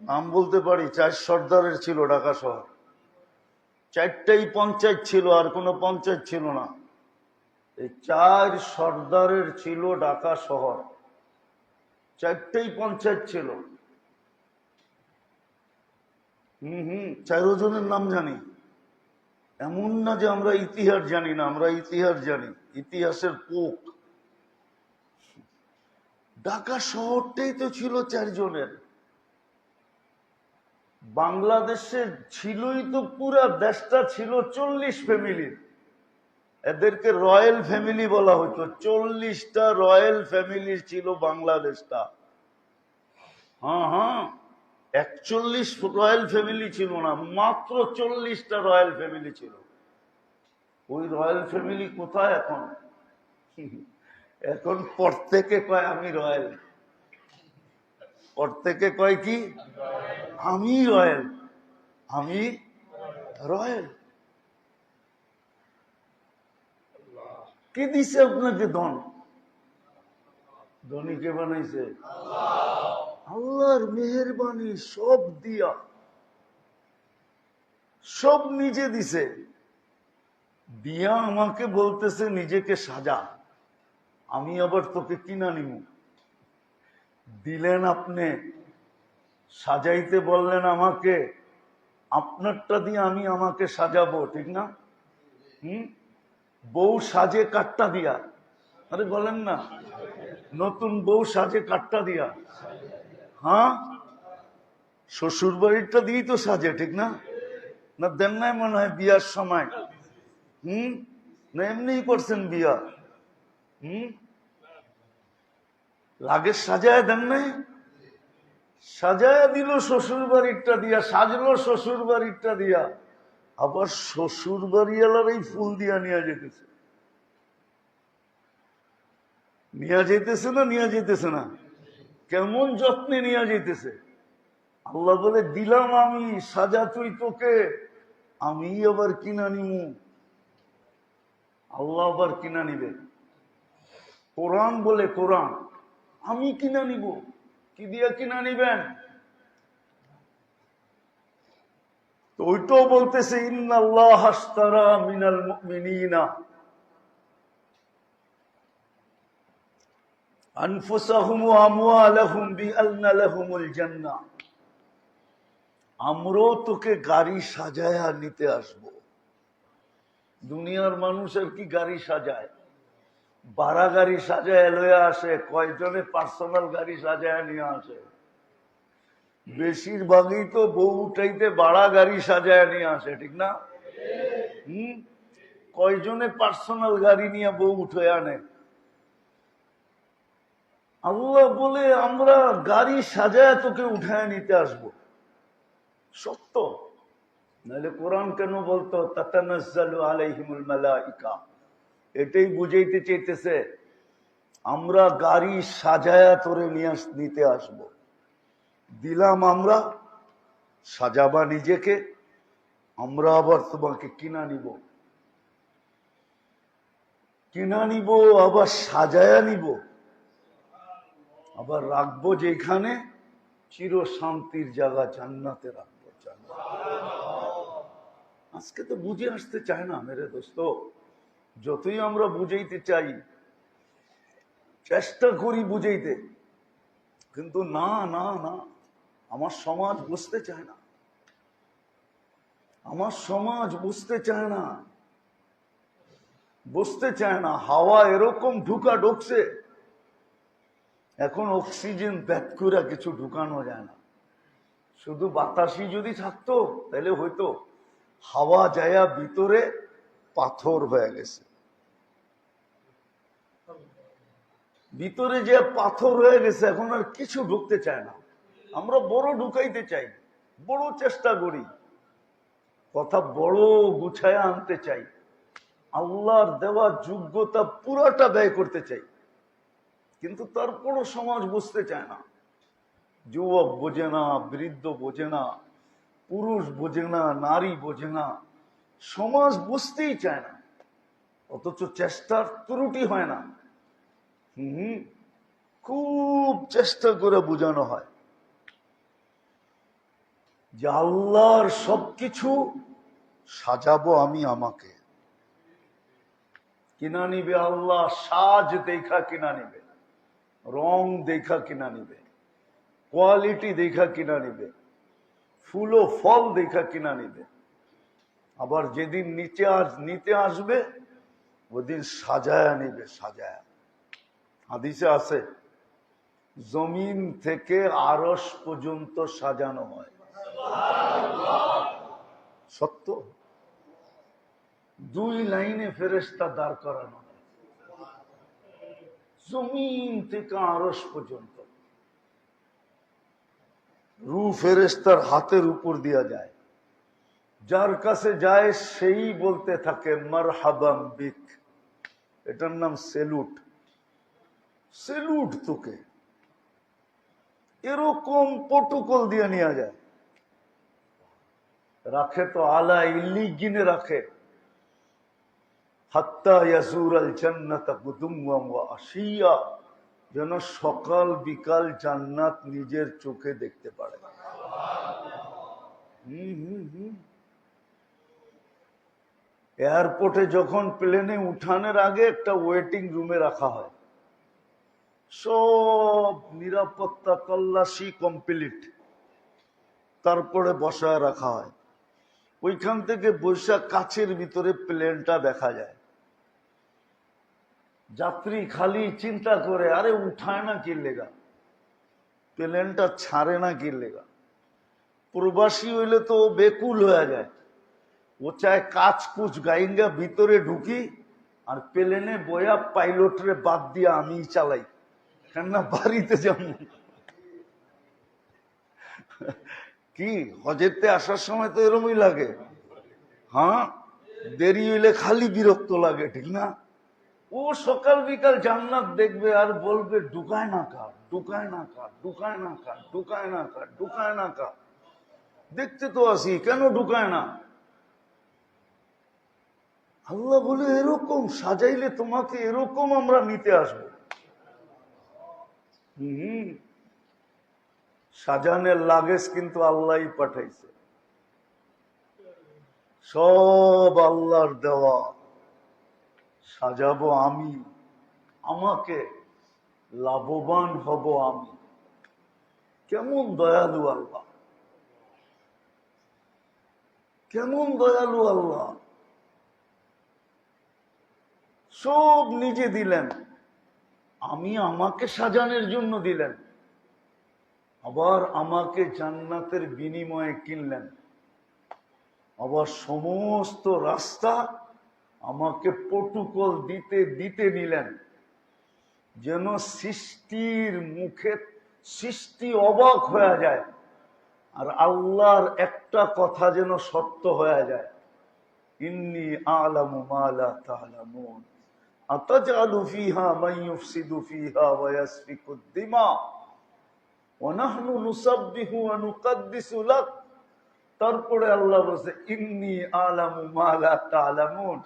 নাম বলতে পারি। 4 সর্দারের ছিল ঢাকা শহর। 4টাই পঞ্চায়েত ছিল, আর কোনো পঞ্চায়েত ছিল না। এই 4 সর্দারের ছিল ঢাকা শহর। 4টাই পঞ্চায়েত ছিল। 4 জনের নাম জানি। এমন না যে আমরা ইতিহাস জানি না, আমরা ইতিহাস জানি, ইতিহাসের পোক। ঢাকা শহরটাই তো ছিল 4 জনের। বাংলাদেশে ছিলই তো, পুরা দেশটা ছিল 40 ফ্যামিলির। এদেরকে রয়্যাল ফ্যামিলি বলা হতো। 40টা রয়্যাল ফ্যামিলি ছিল বাংলাদেশটা। হ্যাঁ, 41 রয়্যাল ফ্যামিলি ছিল না, মাত্র 40টা রয়্যাল ফ্যামিলি ছিল। ওই রয়্যাল ফ্যামিলি কোথায় এখন? এখন প্রত্যেকে কয় আমি রয়্যাল। প্রত্যেকে কয় কি? আমি রয়্যাল, আমি রয়্যাল। কে দিছে আপনাকে ধন? ধনী কে বানাইছে? আল্লাহর মেহেরবানি। সব দিয়া, সব নিজে দিছে। দিয়া আমাকে বলতেছে নিজেকে সাজা, আমি আবার তোকে কিনা নিব। দিলেন আপনি, সাজাইতে বললেন আমাকে, আপনারটা দিয়ে আমি আমাকে সাজাবো, ঠিক না? বউ সাজে কাটটা দিয়া। আরে বলেন না, নতুন বউ সাজে কাটটা দিয়া। হ্যাঁ, শ্বশুর বাড়িটা দিয়েই তো সাজে, ঠিক না? না দেন নাই মনে হয় বিয়ার সময়? না এমনিই করছেন বিয়া? লাগেজ সাজায় দেন নাই? সাজায় দিল শ্বশুর বাড়িটা দিয়া, সাজলো শ্বশুর বাড়িটা দিয়া। আবার শ্বশুর বাড়িওয়ালার এই ফুল দিয়া নিয়ে যেতেছে। নিয়ে যেতেছে না, নিয়ে যেতেছে না? কেমন যত্নে নিয়ে যেতেছে। আল্লাহ বলে দিলাম আমি, সাজা তুই তোকে, আমি আবার কিনা নিমু। আল্লাহ আবার কিনা নিবে। কোরআন বলে, কোরআন আমি কিনা নিব। কি দিয়া কিনা নিবেন? তো ওইটাও বলতেছে ইন্নাল্লাহ আশতারা মিনাল মুমিনিনা আনফুসাহুম ওয়া আমওয়ালাহুম বিআন্না লাহুমুল জান্নাহ। আমরাও তোকে গাড়ি সাজায়া নিতে আসব। দুনিয়ার মানুষ আর কি গাড়ি সাজায়? ভাড়া গাড়ি সাজায় লয়ে আসে। কয়জনে পার্সোনাল গাড়ি সাজায় নিয়ে আসে? বেশিরভাগই তো বউ উঠাইতে ভাড়া গাড়ি সাজায় নিয়ে আসে, ঠিক না? কয়জনে পার্সোনাল গাড়ি নিয়ে বউ উঠে আনে? আল্লাহ বলে আমরা গাড়ি সাজায় তোকে উঠায় নিতে আসব। সত্য, নাহলে কোরআন কেন বলতো তাতানাজ্জালু আলাইহিমুল মালাইকা? এটাই বুঝাইতে চাইতেছে আমরা গাড়ি সাজায়া তোরে নিতে আসব। দিলাম আমরা, সাজাবা নিজেকে, আমরা আবার তোমাকে কিনা নিব। কিনা নিব, আবার সাজায়া নিব, আবার রাখবো যেখানে চির শান্তির জায়গা, জান্নাতে রাখবো। আজকে তো বুঝে আসতে চায় না মেরে দোস্ত। যতই আমরা বুঝাইতে চাই, চেষ্টা করি বুঝাইতে, কিন্তু না না না, আমার সমাজ বুঝতে চায় না। আমার সমাজ বুঝতে চায় না, বুঝতে চায় না। হাওয়া এরকম ঢুকছে, এখন অক্সিজেন ব্যাক করে কিছু ঢুকানো যায় না। শুধু বাতাসই যদি থাকতো তাহলে হয়তো। হাওয়া যায়া ভিতরে পাথর হয়ে গেছে, ভিতরে যে পাথর হয়ে গেছে, এখন আর কিছু ঢুকতে চায় না। আমরা বড় ঢুকাইতে চাই, বড় চেষ্টা করি, কথা বড় গুছায়া আনতে চাই, আল্লাহর দেওয়া যোগ্যতা পুরাটা ব্যয় করতে চাই, কিন্তু তারপরও সমাজ বুঝতে চায় না। যুবক বোঝে না, বৃদ্ধ বোঝে না, পুরুষ বোঝে না, নারী বোঝে না, সমাজ বুঝতেই চায় না, অথচ চেষ্টার ত্রুটি হয় না। খুব চেষ্টা করে বোঝানো হয় যে আল্লাহর সবকিছু সাজাবো আমি, আমাকে কিনা নিবে আল্লাহ, সাজ দেখা কিনা নিবে, রং দেখা কিনা নিবে, কোয়ালিটি দেখা কিনা নিবে, ফুল ও ফল দেখা কিনা নিবে। আবার যেদিন নিতে আসবে ওদিন সাজায়া নিবে, সাজায়া। হাদিসে আছে জমিন থেকে আরশ পর্যন্ত সাজানো হয়। সত্য। 2 লাইনে ফেরেশতা দাঁড় করানো হয়, জমিন থেকে আরশ পর্যন্ত। রূহ ফেরেশতার হাতের উপর দিয়া যায়, যার কাছে যায় সেই বলতে থাকে মারহাবাম বিক, এটার নাম সেলুট, সেলুট তোকে। এরকম প্রটোকল দিয়ে নিয়ে যায়, রাখে তো আলা ইল্লিগিনে রাখে, হাত্তা ইয়াজুর আল জান্নাত গুদুওয়া ওয়া আশিয়া, যেন সকাল বিকাল জান্নাত নিজের চোখে দেখতে পারে। এয়ারপোর্টে যখন প্লেনে উঠানোর আগে একটা ওয়েটিং রুমে রাখা হয়, সব নিরাপত্তা তল্লাশি কমপ্লিট, তারপরে বসায় রাখা হয়। ওইখান থেকে বৈশাখ কাছের ভিতরে প্লেনটা দেখা যায়। যাত্রী খালি চিন্তা করে, আরে উঠায় না কি লেগা, প্লেনটা ছাড়ে না কি লেগা। প্রবাসী হইলে তো বেকুল হয়ে যায়, ও চায় কাজ কুচ গাইঙ্গা ভিতরে ঢুকি আর প্লেনে বয়া পাইলটরে বাদ দিয়ে আমি চালাই, কেননা বাড়িতে যাব। কি হজেরতে আসার সময় তো এরমই লাগে। হ্যাঁ, দেরি হইলে খালি বিরক্ত লাগে, ঠিক না? ও সকাল বিকাল জান্নাত দেখবে আর বলবে ঢুকায় না কার, ঢুকায় না কার, ঢুকায় না কার, ঢুকায় না কার, ঢুকায় না কার। দেখতে তো আসি, কেন ঢুকায় না? আল্লাহ বলে এরকম সাজাইলে তোমাকে এরকম আমরা নিতে আসবো। সাজানের লাগেজ কিন্তু আল্লাহই পাঠাইছে, সব আল্লাহর দেওয়া। সাজাবো আমি, আমাকে লাভবান হব আমি। কেমন দয়ালু আল্লাহ, কেমন দয়ালু আল্লাহ। সব নিজে দিলেন, আমি আমাকে সাজানোর জন্য দিলেন, আবার আমাকে জান্নাতের বিনিময়ে কিনলেন, আবার সমস্ত রাস্তা আমাকে প্রটোকল দিতে দিতে নিলেন, যেন সৃষ্টির মুখে সৃষ্টি অবাক হয়ে যায় আর আল্লাহর একটা কথা যেন সত্য হয়ে যায়। ইন্নী আ'লামু মা লা তা'লামুন আতাজআলু ফীহা মান ইউফসিদু ফীহা ওয়া ইয়াসফিকুদ দিমা ওয়া নাহনু নুসাব্বিহু ওয়া নুকাদ্দিসু লাক। তারপরে আল্লাহ বলেছে ইন্নী আ'লামু মা লা তা'লামুন,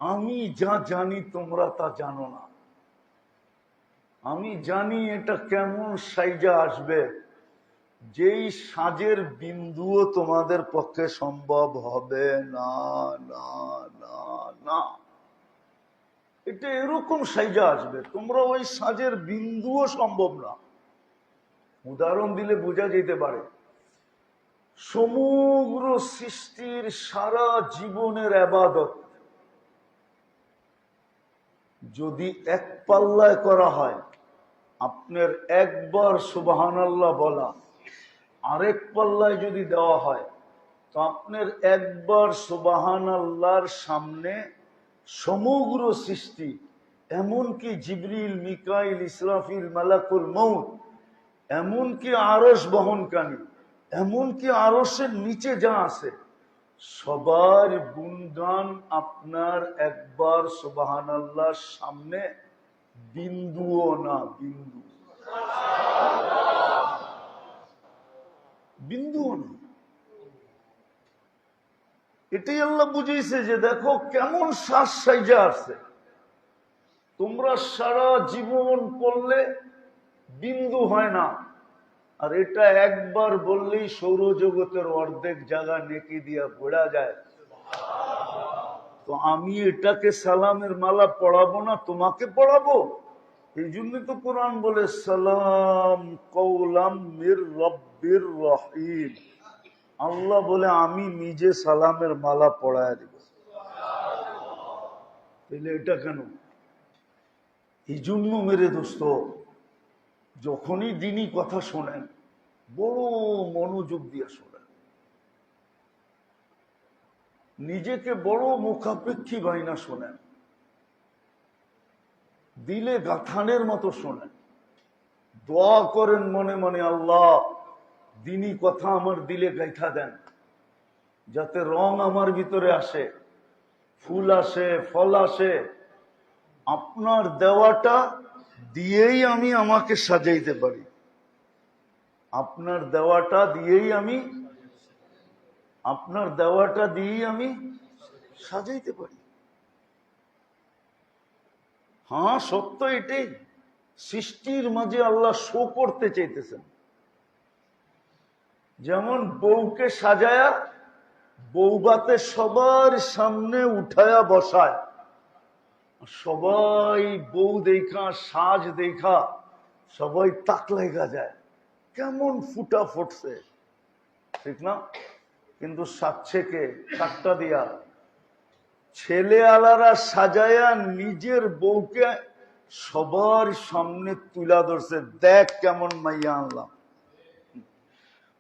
আমি যা জানি তোমরা তা জানো না। আমি জানি এটা কেমন সাইজা আসবে, যেই সাজের বিন্দুও তোমাদের পক্ষে সম্ভব হবে না, না, না, না। এটা এরকম সাইজা আসবে, তোমরা ওই সাজের বিন্দুও সম্ভব না। উদাহরণ দিলে বোঝা যেতে পারে, সমগ্র সৃষ্টির সারা জীবনের ইবাদত যদি এক পাল্লায় করা হয়, আপনার একবার সুবহানাল্লাহ বলা আরেক পাল্লায় যদি দেওয়া হয়, তো আপনার একবার সুবহানাল্লাহর সামনে সমগ্র সৃষ্টি, এমনকি জিবরিল, মিকাইল, ইসরাফিল, মালাকুল মউত, এমনকি আরশ বহনকারী, এমনকি আরশের নিচে যা আছে, সবার গুণগান আপনার একবার সুবহানাল্লাহর সামনে বিন্দুও না, বিন্দু, বিন্দুও না। এটাই আল্লাহ বুঝিয়েছে যে দেখো কেমন শ্বাস সাইজা আসছে, তোমরা সারা জীবন করলে বিন্দু হয় না, আর এটা একবার বললেই সৌরজগতের অর্ধেক জায়গা নেকি দিয়া পড়া যায়। তো আমি এটাকে সালামের মালা পড়াবো না, তোমাকে পড়াবো? এই জন্যই তো কোরআন বলে সালাম কওলাম মির রব্বির রহিম। আল্লাহ বলে আমি নিজে সালামের মালা পড়ায় দিব। তাহলে এটা কেন? এই জন্য মেরে দোস্ত, যখনই দিনই কথা শোনেন বড় মনোযোগ দিয়ে শোনেন, নিজেকে বড় মুখাপেক্ষী বাইনা শোনেন, দিলে গাথানের মতো শোনেন, দোয়া করেন মনে মনে, আল্লাহ দিনই কথা আমার দিলে গাইথা দেন, যাতে রং আমার ভিতরে আসে, ফুল আসে, ফল আসে, আপনার দেওয়াটা দিয়েই আমি আমাকে সাজাইতে পারি, আপনার দেওয়াটা দিয়েই আমি সাজাইতে পারি। হ্যাঁ সত্য এটাই, সৃষ্টির মাঝে আল্লাহ শো করতে চাইতেছেন। যেমন বউকে সাজায়া বউবাতে সবার সামনে উঠায়া বসায়, সবাই বউ দেখা সাজ দেখা সবাই তাক লাগা যায়, কেমন ফুটা ফুটছে, ঠিক না? কিন্তু সাচ্ছে কে কাটটা দিয়া ছেলে আলারা সাজায়া নিজের বউকে সবার সামনে তুলা ধরছে, দেখ কেমন মাইয়া আনলাম।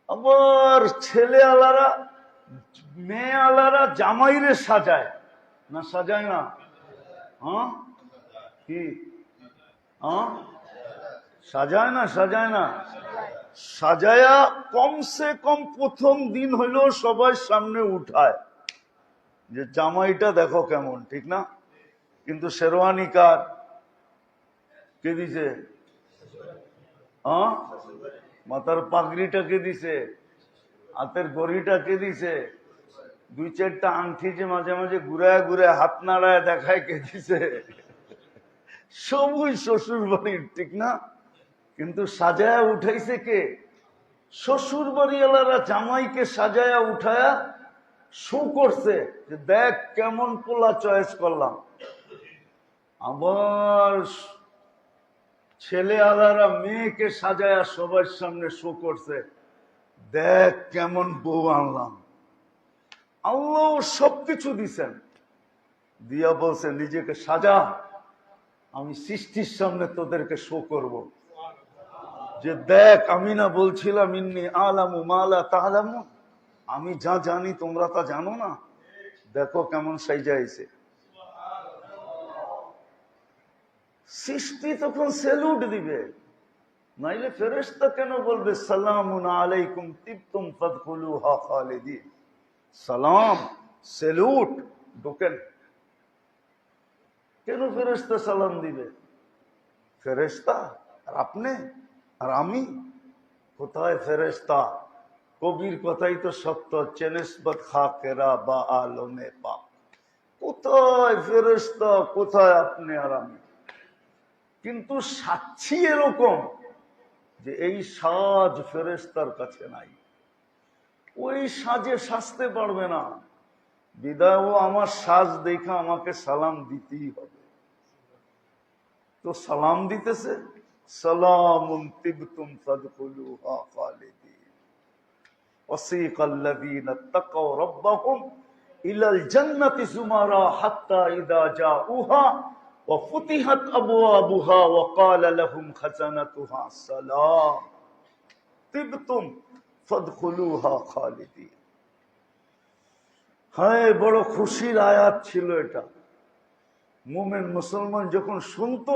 আবার ছেলে আলারা মেয়ে আলারা জামাইরে সাজায় না, সাজায় না? হ্যাঁ কি সাজায় না? সাজায়া কমসে কম প্রথম দিন হইলেও সবার সামনে উঠায় যে জামাইটা দেখো কেমন, ঠিক না? কিন্তু শেরওয়ানি কার কে দিছে? মাথার পাগড়িটা কে দিছে? হাতের গড়িটা কে দিছে? দুই চারটা আংটি যে মাঝে মাঝে ঘুরায় ঘুরায় হাত নাড়ায় দেখায় কে দিছে? সবই শ্বশুর বাড়ির, ঠিক না? কিন্তু সাজায়া উঠাইছে কে? শ্বশুর বাড়িওয়ালারা জামাইকে সাজায়া উঠায়া শো করছে যে দেখ কেমন পোলা চয়েস করলাম। আবার ছেলে আলারা মেয়েকে সাজায়া সবার সামনে শো করছে, দেখ কেমন বউ আনলাম। আল্লাহ সবকিছু দিছেন, দিয়া বলছে নিজেকে সাজা, আমি সৃষ্টির সামনে তোদেরকে শো করব যে দেখ আমি না বলছিলাম ইন্নী আলামু মালা তালামু, আমি যা জানি তোমরা তা জানো না, দেখো কেমন সাইজাইছে। সৃষ্টি তখন সেলুট দিবে, নাইলে ফেরেশতা কেন বলবে সালামুন আলাইকুম তিবতুম ফাদখুলুহা খালিদিন, সালাম সেলুট ঢোকেন। কেন ফেরেশতা সালাম দিবে? ফেরেশতা আর আপনি আর আমি, কোথায় ফেরেশতা? কবির কথাই তো সত্য, চেনিসবত খাকেরা বা আলমে পাক, কোথায় ফেরেশতা, কোথায় আপনি আর আমি? কিন্তু সাক্ষী এরকম যে এই সাজ ফেরেশতার কাছে নাই, ওই সাজে সাজতে পারবে না, বিদায় ও আমার সাজ দেখা আমাকে সালাম দিতেই হবে। তো সালাম দিতেছে, সালামুন তিবতুম ফাদখুলুহা খালিদিন ওয়াসিকাল্লাযীনা তাকাউ রাব্বাহুম ইলাল জান্নাতি যুমারা হাত্তা ইযা জাউহা ওয়া ফুতিহাত আবওয়াবুহা ওয়া ক্বালা লাহুম খাজানাতুহা সালাম তিবতুম ফাদখুলুহা খালিদিন। হ্যাঁ, বড় খুশির আয়াত ছিল এটা। মুমিন মুসলমান যখন শুনতো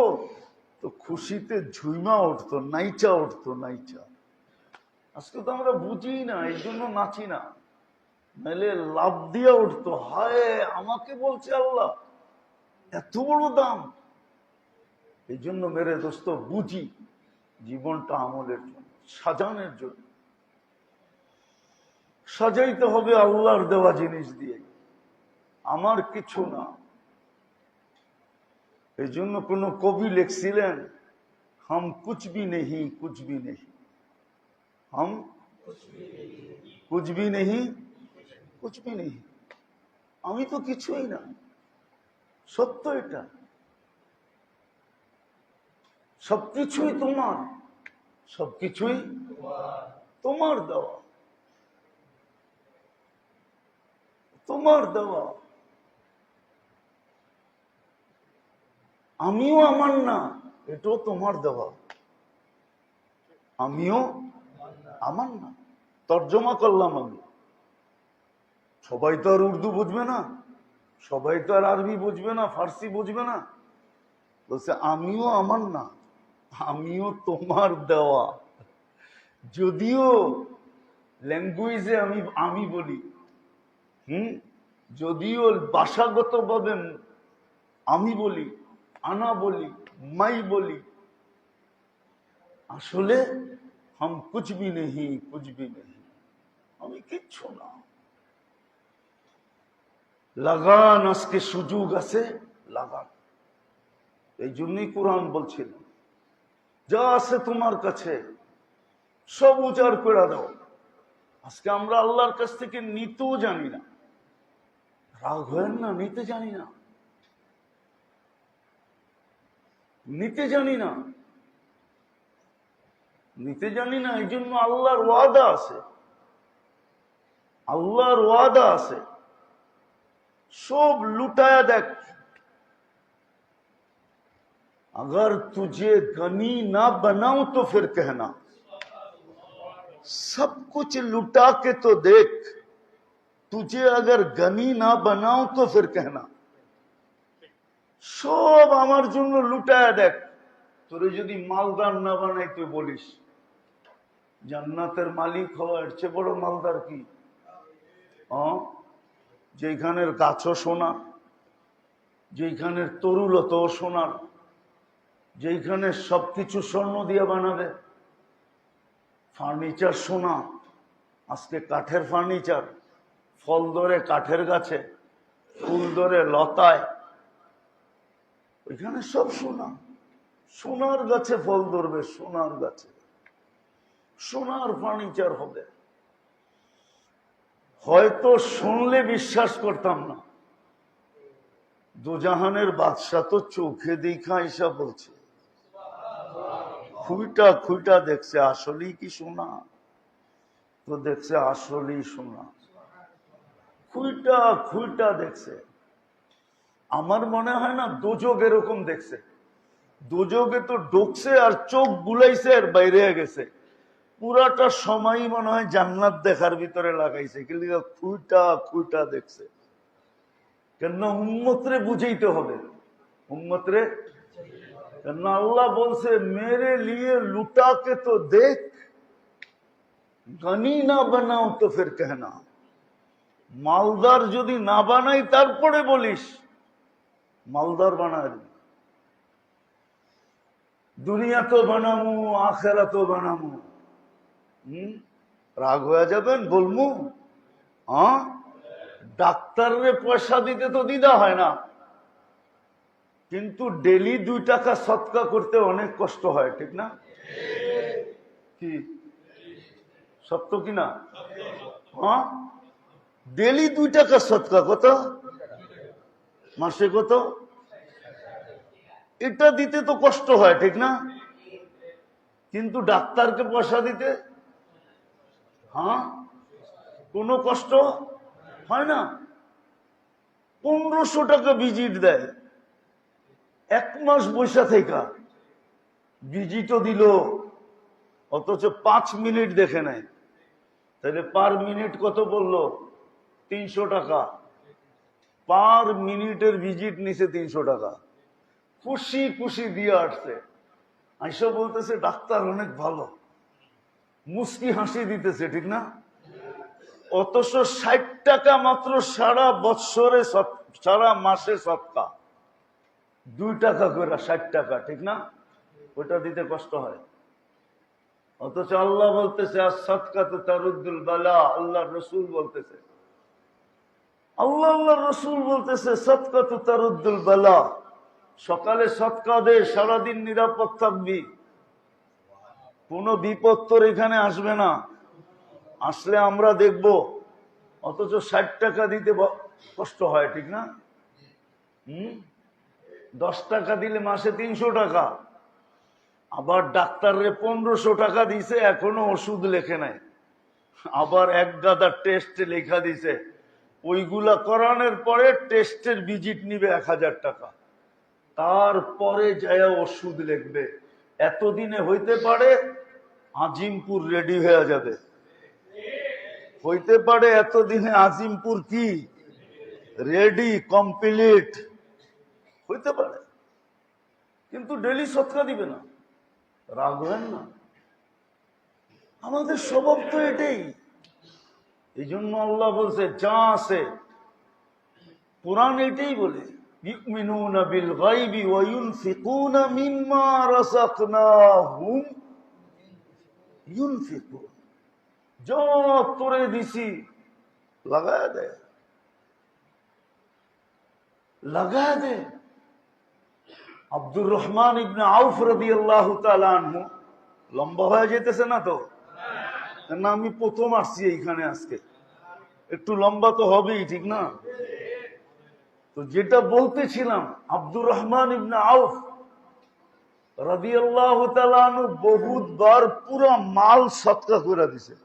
তো খুশিতে ঝুইমা উঠতো, নাইচা উঠতো, নাইচা। আজকে তো আমরা বুঝি না, এই জন্য নাচি না, নাইলে লাভ দিয়া উঠতো, হায় আমাকে বলছে আল্লাহ, এত বড় দাম। এই জন্য মেরে দোস্ত বুঝি জীবনটা আমলের জন্য, সাজানোর জন্য। সাজাইতে হবে আল্লাহর দেওয়া জিনিস দিয়ে। আমার কিছু না। এই জন্য কোন কবি লিখছিলেন, হাম কুছ ভি নেহি, কুছ ভি নেহি, হাম কুছ ভি নেহি, কুছ ভি নেহি। আমি তো কিছুই না। সত্য এটা। সবকিছুই তোমার, সবকিছুই তোমার দেওয়া, তোমার দেওয়া। আমিও আমার না, এটাও তোমার দেওয়া। আমিও আমার না। তর্জমা করলাম আমি। সবাই তো আর উর্দু বুঝবে না, সবাই তো আর আরবি বুঝবে না, ফার্সি বুঝবে না। বলছে আমিও আমার না, আমিও তোমার দেওয়া। যদিও ল্যাঙ্গুয়েজে আমি বলি, যদিও ভাষাগতভাবে আমি বলি, আনা বলি, মাই বলি, আসলে হাম কুছ ভি নেহি, কুছ ভি নেহি। আমি কিচ্ছু না। লাগান, আজকে সুযোগ আছে, লাগান। এই জন্যই কোরআন বলছিল, যা আছে তোমার কাছে সব উজাড় করে দাও। আজকে আমরা আল্লাহর কাছ থেকে নিতেও জানি না। রাগ হয় না, নিতে জানি না, নিতে জানি না, নিতে জানি না। এই জন্য আল্লাহর ওয়াদা আছে, আল্লাহর ওয়াদা আছে, সব লুটায়া দেখ। अगर तुझे गनी ना बनाऊं तो फिर कहना, सब कुछ लुटा के तो देख, तुझे अगर गनी ना बनाऊं तो फिर कहना। সব আমার জন্য লুটায়া দেখ, তোরে যদি মালদার না বানাই তুই বলিস জান্নাতের মালিক হওয়া এর চেয়ে বড় মালদার কি? যেখানের গাছও সোনা, যেখানের তরুলত সোনার, যেখানে সবকিছু স্বর্ণ দিয়ে বানাবে, ফার্নিচার সোনা। আজকে কাঠের ফার্নিচার, ফল ধরে কাঠের গাছে, ফুল ধরে লতায়, ওইখানে সব সোনা। সোনার গাছে ফল ধরবে, সোনার গাছে সোনার ফার্নিচার হবে। হয়তো শুনলে বিশ্বাস করতাম না, দুজাহানের বাদশা তো চোখে দেখা এসা বলছে, খুইটা খুইটা দেখছে আসলেই কি সোনা, তো দেখছে আসলেই সোনা। খুইটা খুইটা দেখছে। আমার মনে হয় না দোজক এরকম দেখছে। দোজকে তো ঢুকছে আর চোখ বুলাইছে আর বাইরে গেছে। পুরাটা সময় মনে হয় জান্নাত দেখার ভিতরে লাগাইছে, কিন্তু খুইটা খুইটা দেখছে। কেন? উম্মতরে বুঝাইতে হবে, উম্মতরে। কেন আল্লাহ বলছে মেরে লিয়ে লুটা কে তো দেখ, গনি না বানাও তো ফির कहना। মালদার যদি না বানাই তারপরে বলিস মালদার বানায়। দুনিয়া তো বানামু, আখেরা তো বানামু। রাগ হয়ে যাবেন বলমু? ডাক্তারের পয়সা দিতে তো দ্বিধা হয় না, কিন্তু ডেলি 2 টাকা সৎকা করতে অনেক কষ্ট হয়, ঠিক না? কি সত্য কিনা? ডেলি 2 টাকা সৎকা কত? মাসে কত? এটা দিতে তো কষ্ট হয়, ঠিক না? কিন্তু ডাক্তারকে পয়সা দিতে কোনো কষ্ট হয় না। 1500 টাকা ভিজিট দেয়, 1 মাস বৈশা থেকে ভিজিটও দিল, অথচ 5 মিনিট দেখে নেয়। তাহলে পার মিনিট কত বললো? 300 টাকা। পার মিনিটের ভিজিট নিছে 300 টাকা। খুশি খুশি দিয়ে আসছে, আইসা বলতেছে ডাক্তার অনেক ভালো, মুস্কি হাসি দিতেছে, ঠিক না? অথচ 60 টাকা মাত্র সারা বৎসরে, সারা মাসে সৎকা 2 টাকা করে 60 টাকা, ঠিক না? ওটা দিতে কষ্ট হয়। অথচ আল্লাহ বলতেছে আর সৎকা তো তারুদ্দুল বালা, আল্লাহ রসুল বলতেছে আল্লাহ আল্লাহ রসুল বলতেছে সৎকা তু তারুদ্দুল বালা, সকালে সৎকা দে, সারাদিন নিরাপদ থাকবি, কোনো বিপদ তোর এখানে আসবে না। আসলে আমরা দেখব, অথচ 60 টাকা দিতে কষ্ট হয়, ঠিক না? 10 টাকা দিলে মাসে 300 টাকা, আবার ডাক্তাররে 1500 টাকা দিছে, এখনো ওষুধ লেখে নাই, আবার এক গাদা টেস্ট লেখা দিছে, ওইগুলা করানোর পরে টেস্টের ভিজিট নিবে 1000 টাকা, তারপরে যায় ওষুধ লিখবে। এতদিনে হইতে পারে আজিমপুর রেডি হয়ে যাবে, হইতে পারে এতদিনে আজিমপুর কি রেডি কমপ্লিট হইতে পারে, কিন্তু ডেলি সৎকা দিবে না। রাখবেন না, আমাদের স্বভাব তো এটাই। এই জন্য আল্লাহ বলছে যা আছে, কোরআন এটাই বলে, ইউমিনুনা বিল গায়বি ওয়া ইউনফিকুনা মিম্মা রাযাকনাহুম ইউনফিকুন, যা তোরে দিছি লাগায় দে, লাগায় দে। আব্দুর রহমান ইবনে আউফ রাদিয়াল্লাহু তাআলা আনহু, লম্বা হয়ে যেতেছে না তো? না, আমি প্রথম আসছি এইখানে আজকে, একটু লম্বা তো হবেই, ঠিক না? তো যেটা বলতেছিলাম, আব্দুর রহমান ইবনে আউফ রাদিয়াল্লাহু তাআলা আনহু বহুতবার পুরো মাল সদকা করে দিছে।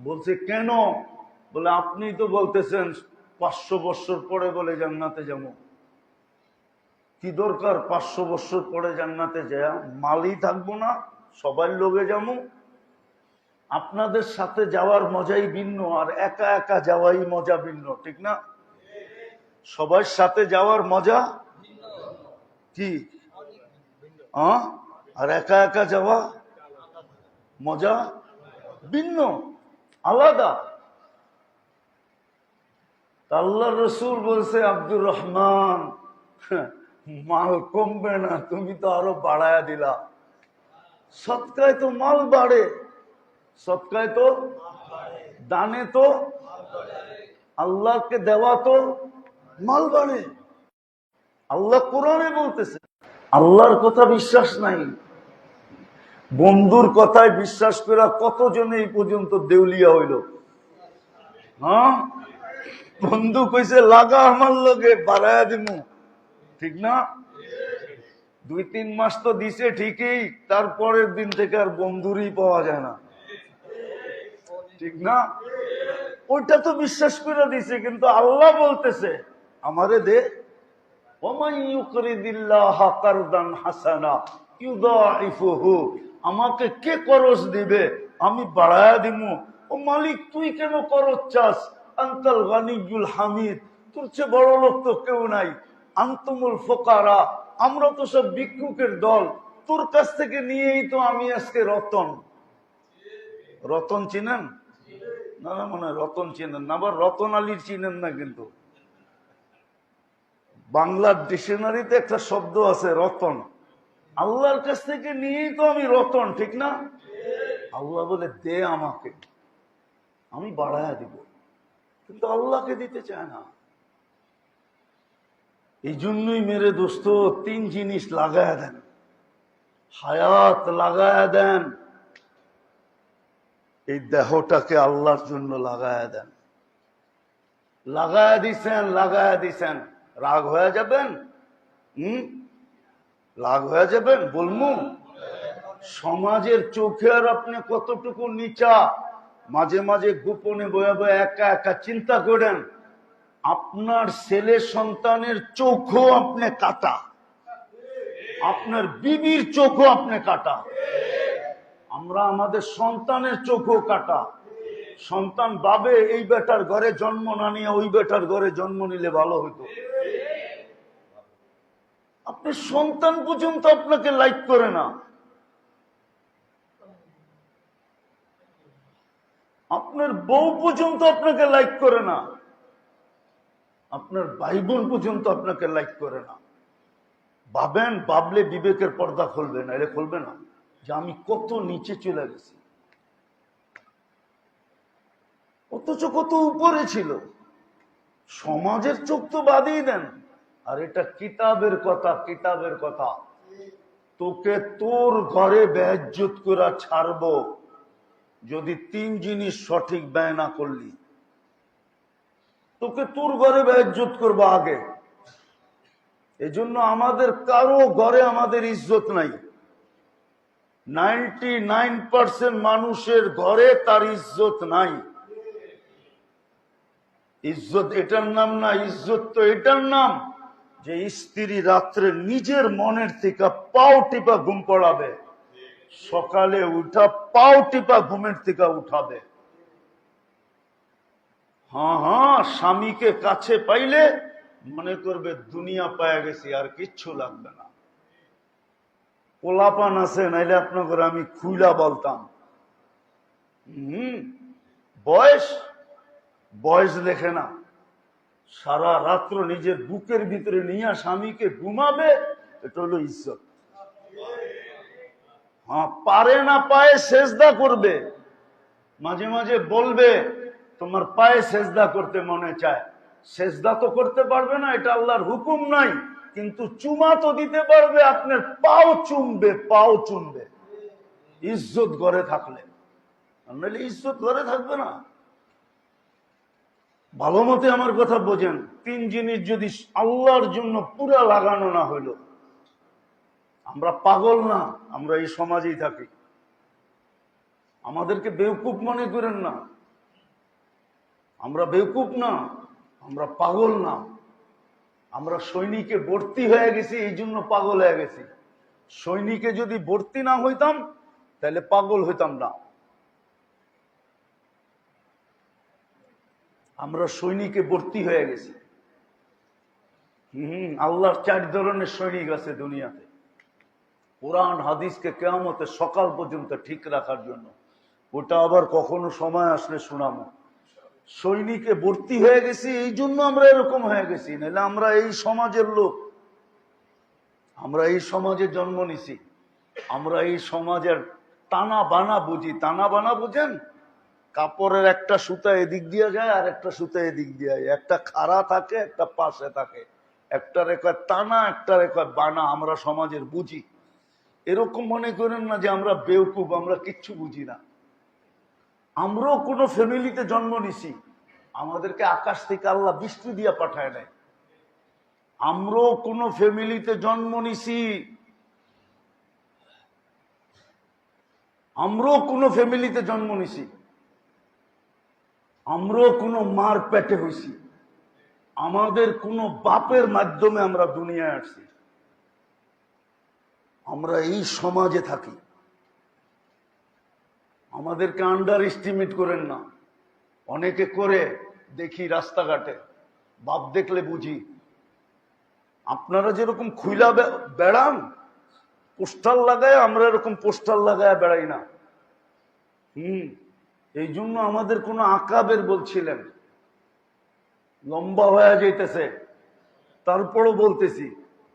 বলছে কেন? বলে আপনি তো বলতেছেন 500 বছর পরে বলে জান্নাতে যাবো, কি দরকার 500 বছর পরে জান্নাতে যায়? মালই থাকবো না, সবার লোকে যাবো। আপনাদের সাথে যাওয়ার মজাই ভিন্ন, আর একা একা যাওয়াই মজা ভিন্ন, ঠিক না? সবার সাথে যাওয়ার মজা কি, আর একা একা যাওয়া মজা ভিন্ন, আলাদা। আল্লাহ রসুল বলছে আব্দুর রহমান, মাল কমবে না, তুমি তো আরো বাড়ায়া দিলা। সৎকায় তো মাল বাড়ে, সৎকায় তো দানে তো আল্লাহকে দেওয়া তো মাল বাড়ে। আল্লাহ কোরআনে বলতেছে, আল্লাহর কথা বিশ্বাস নাই, বন্ধুর কথায় বিশ্বাস করা কতজনে এই পর্যন্ত দেউলিয়া হইল? বন্ধু কইছে লাগা আমার লগে, বাড়ায়া দিমু, ঠিক না? 2-3 মাস তো দিছে ঠিকই, তারপরের দিন থেকে আর বন্ধুরই পাওয়া যায় না, ঠিক না? ওইটা তো বিশ্বাস করে দিছে, কিন্তু আল্লাহ বলতেছে আমারে দে, ওমান ইউকরিদিল্লাহ কারদান হাসানা ইউদাইফুহু, আমাকে কে করজ দিবে, আমি বাড়ায়া দিমু। ও মালিক, তুই কেন করজ চাস? আনতাল গানিয়ুল হামিদ, তোর চেয়ে বড় লোক তো কেউ নাই। আনতুমুল ফুকারা, আমরা তো সব ভিক্ষুকের দল, তোর কাছ থেকে নিয়েই তো আমি আজকে রতন। রতন চিনেন না? না, মনে হয় রতন চিনেন না, আবার রতন আলীর চিনেন না। কিন্তু বাংলার ডিকশনারিতে একটা শব্দ আছে রতন, আল্লাহর কাছ থেকে নিয়েই তো আমি রতন, ঠিক না? আল্লাহ বলে দে আমাকে, আমি বাড়ায়া দিব, কিন্তু আল্লাহকে দিতে চায় না। এই জন্যই মেরে দোস্ত 3 জিনিস লাগায়া দেন, হায়াত লাগায়া দেন, এই দেহটাকে আল্লাহর জন্য লাগায়া দেন। লাগায়া দিছেন, লাগায়া দিছেন, রাগ হয়ে যাবেন? রাগ হয়ে যাবেন বলমু? সমাজের চোখে আর আপনি কতটুকু নিচা, মাঝে মাঝে গোপনে বয়ে বয়ে একা একা চিন্তা করেন। আপনার ছেলে সন্তানের চোখও আপনি কাটা, আপনার বিবির চোখও আপনি কাটা, আমরা আমাদের সন্তানের চোখও কাটা। সন্তান ভাবে এই বেটার ঘরে জন্ম না নিয়ে ওই বেটার ঘরে জন্ম নিলে ভালো হতো। আপনার সন্তান পর্যন্ত আপনাকে লাইক করে না, আপনার বউ পর্যন্ত আপনাকে লাইক করে না, আপনার ভাই বোন পর্যন্ত আপনাকে লাইক করে না। ভাবেন, ভাবলে বিবেকের পর্দা খুলবে না, এলে খুলবে না যে আমি কত নিচে চলে গেছি, কত অথচ কত উপরে ছিল। সমাজের চোখ তো বাদই দেন, আর এটা কিতাবের কথা, কিতাবের কথা। তোকে তোর ঘরে বেইজ্জত করে ছাড়বো যদি 3 জিনিস সঠিক ব্যয় না করলি। তোকে তোর ঘরে বেইজ্জত করবো আগে। এজন্য আমাদের কারো ঘরে আমাদের ইজ্জত নাই। 99% মানুষের ঘরে তার ইজ্জত নাই। ইজ্জত এটার নাম না, ইজ্জত তো এটার নাম যে স্ত্রী রাত্রে নিজের মনের থেকে পাও টিপা ঘুম পড়াবে, সকালে উঠা পাও টিপা ঘুমের থেকে উঠাবে। হ্যাঁ, স্বামীকে কাছে পাইলে মনে করবে দুনিয়া পায়া গেছি, আর কিচ্ছু লাগবে না। পোলাপান আছে, নাইলে আপনাকে আমি খুইলা বলতাম। বয়স বয়স লেখে না। সারা রাত্র নিজের বুকের ভিতরে নিয়ে স্বামীকে ঘুমাবে, এটা হলো ইজ্জত। হ্যাঁ, পারে না পায়ে সেজদা করবে, মাঝে মাঝে বলবে তোমার পায়ে সেজদা করতে মনে চায়। সেজদা তো করতে পারবে না, এটা আল্লাহর হুকুম নাই, কিন্তু চুমা তো দিতে পারবে, আপনার পাও চুমবে, পাও চুমবে। ইজ্জত ঘরে থাকলে, নাহলে ইজ্জত ঘরে থাকবে না। ভালো মতে আমার কথা বোঝেন। 3 জিনিস যদি আল্লাহর জন্য পুরা লাগানো না হইল, আমরা পাগল না, আমরা এই সমাজেই থাকি। আমাদেরকে বেওকুফ মনে করেন না, আমরা বেওকুফ না, আমরা পাগল না। আমরা সৈনিকে ভর্তি হয়ে গেছি, এই জন্য পাগল হয়ে গেছি। সৈনিকে যদি ভর্তি না হইতাম তাহলে পাগল হইতাম না। আমরা সৈনিকে ভর্তি হয়ে গেছি। আল্লাহর 4 ধরনের সৈনিক আছে দুনিয়াতে, কোরআন হাদিসকে কিয়ামতের সকাল পর্যন্ত ঠিক রাখার জন্য। ওটা আবার কখনো সময় আসলে শোনাবো। সৈনিকে ভর্তি হয়ে গেছি, এই জন্য আমরা এরকম হয়ে গেছি, নাহলে আমরা এই সমাজের লোক। আমরা এই সমাজে জন্ম নিছি, আমরা এই সমাজের টানা বানা বুঝি। টানা বানা বুঝেন? কাপড়ের একটা সুতা এদিক দিয়ে যায় আর একটা সুতা এদিক দিয়ে যায়, একটা খাড়া থাকে একটা পাশে থাকে, একটা রেখা টানা একটা রেখা বানা। আমরা সমাজের বুঝি। এরকম মনে করেন না যে আমরা বেওকুফ, আমরা কিচ্ছু বুঝি না। আমরাও কোনো ফ্যামিলিতে জন্ম নিছি, আমাদেরকে আকাশ থেকে আল্লাহ বৃষ্টি দিয়া পাঠায় নাই। আমরাও কোনো ফ্যামিলিতে জন্ম নিছি, আমরাও কোনো ফ্যামিলিতে জন্ম নিছি, আমরাও কোনো মার পেটে হইছি। আমাদের কোনো বাপের মাধ্যমে আমরা দুনিয়ায় আসছি। আমরা এই সমাজে থাকি। আমাদেরকে আন্ডার এস্টিমেট করেন না। অনেকে করে দেখি রাস্তাঘাটে, বাপ দেখলে বুঝি। আপনারা যেরকম খুইলা বেড়ান পোস্টার লাগায়, আমরা এরকম পোস্টার লাগায় বেড়াই না। এই জন্য আমাদের কোনো আকাবের বলছিলেন, লম্বা হয়ে যাইতেছে, তারপরও বলতেছি।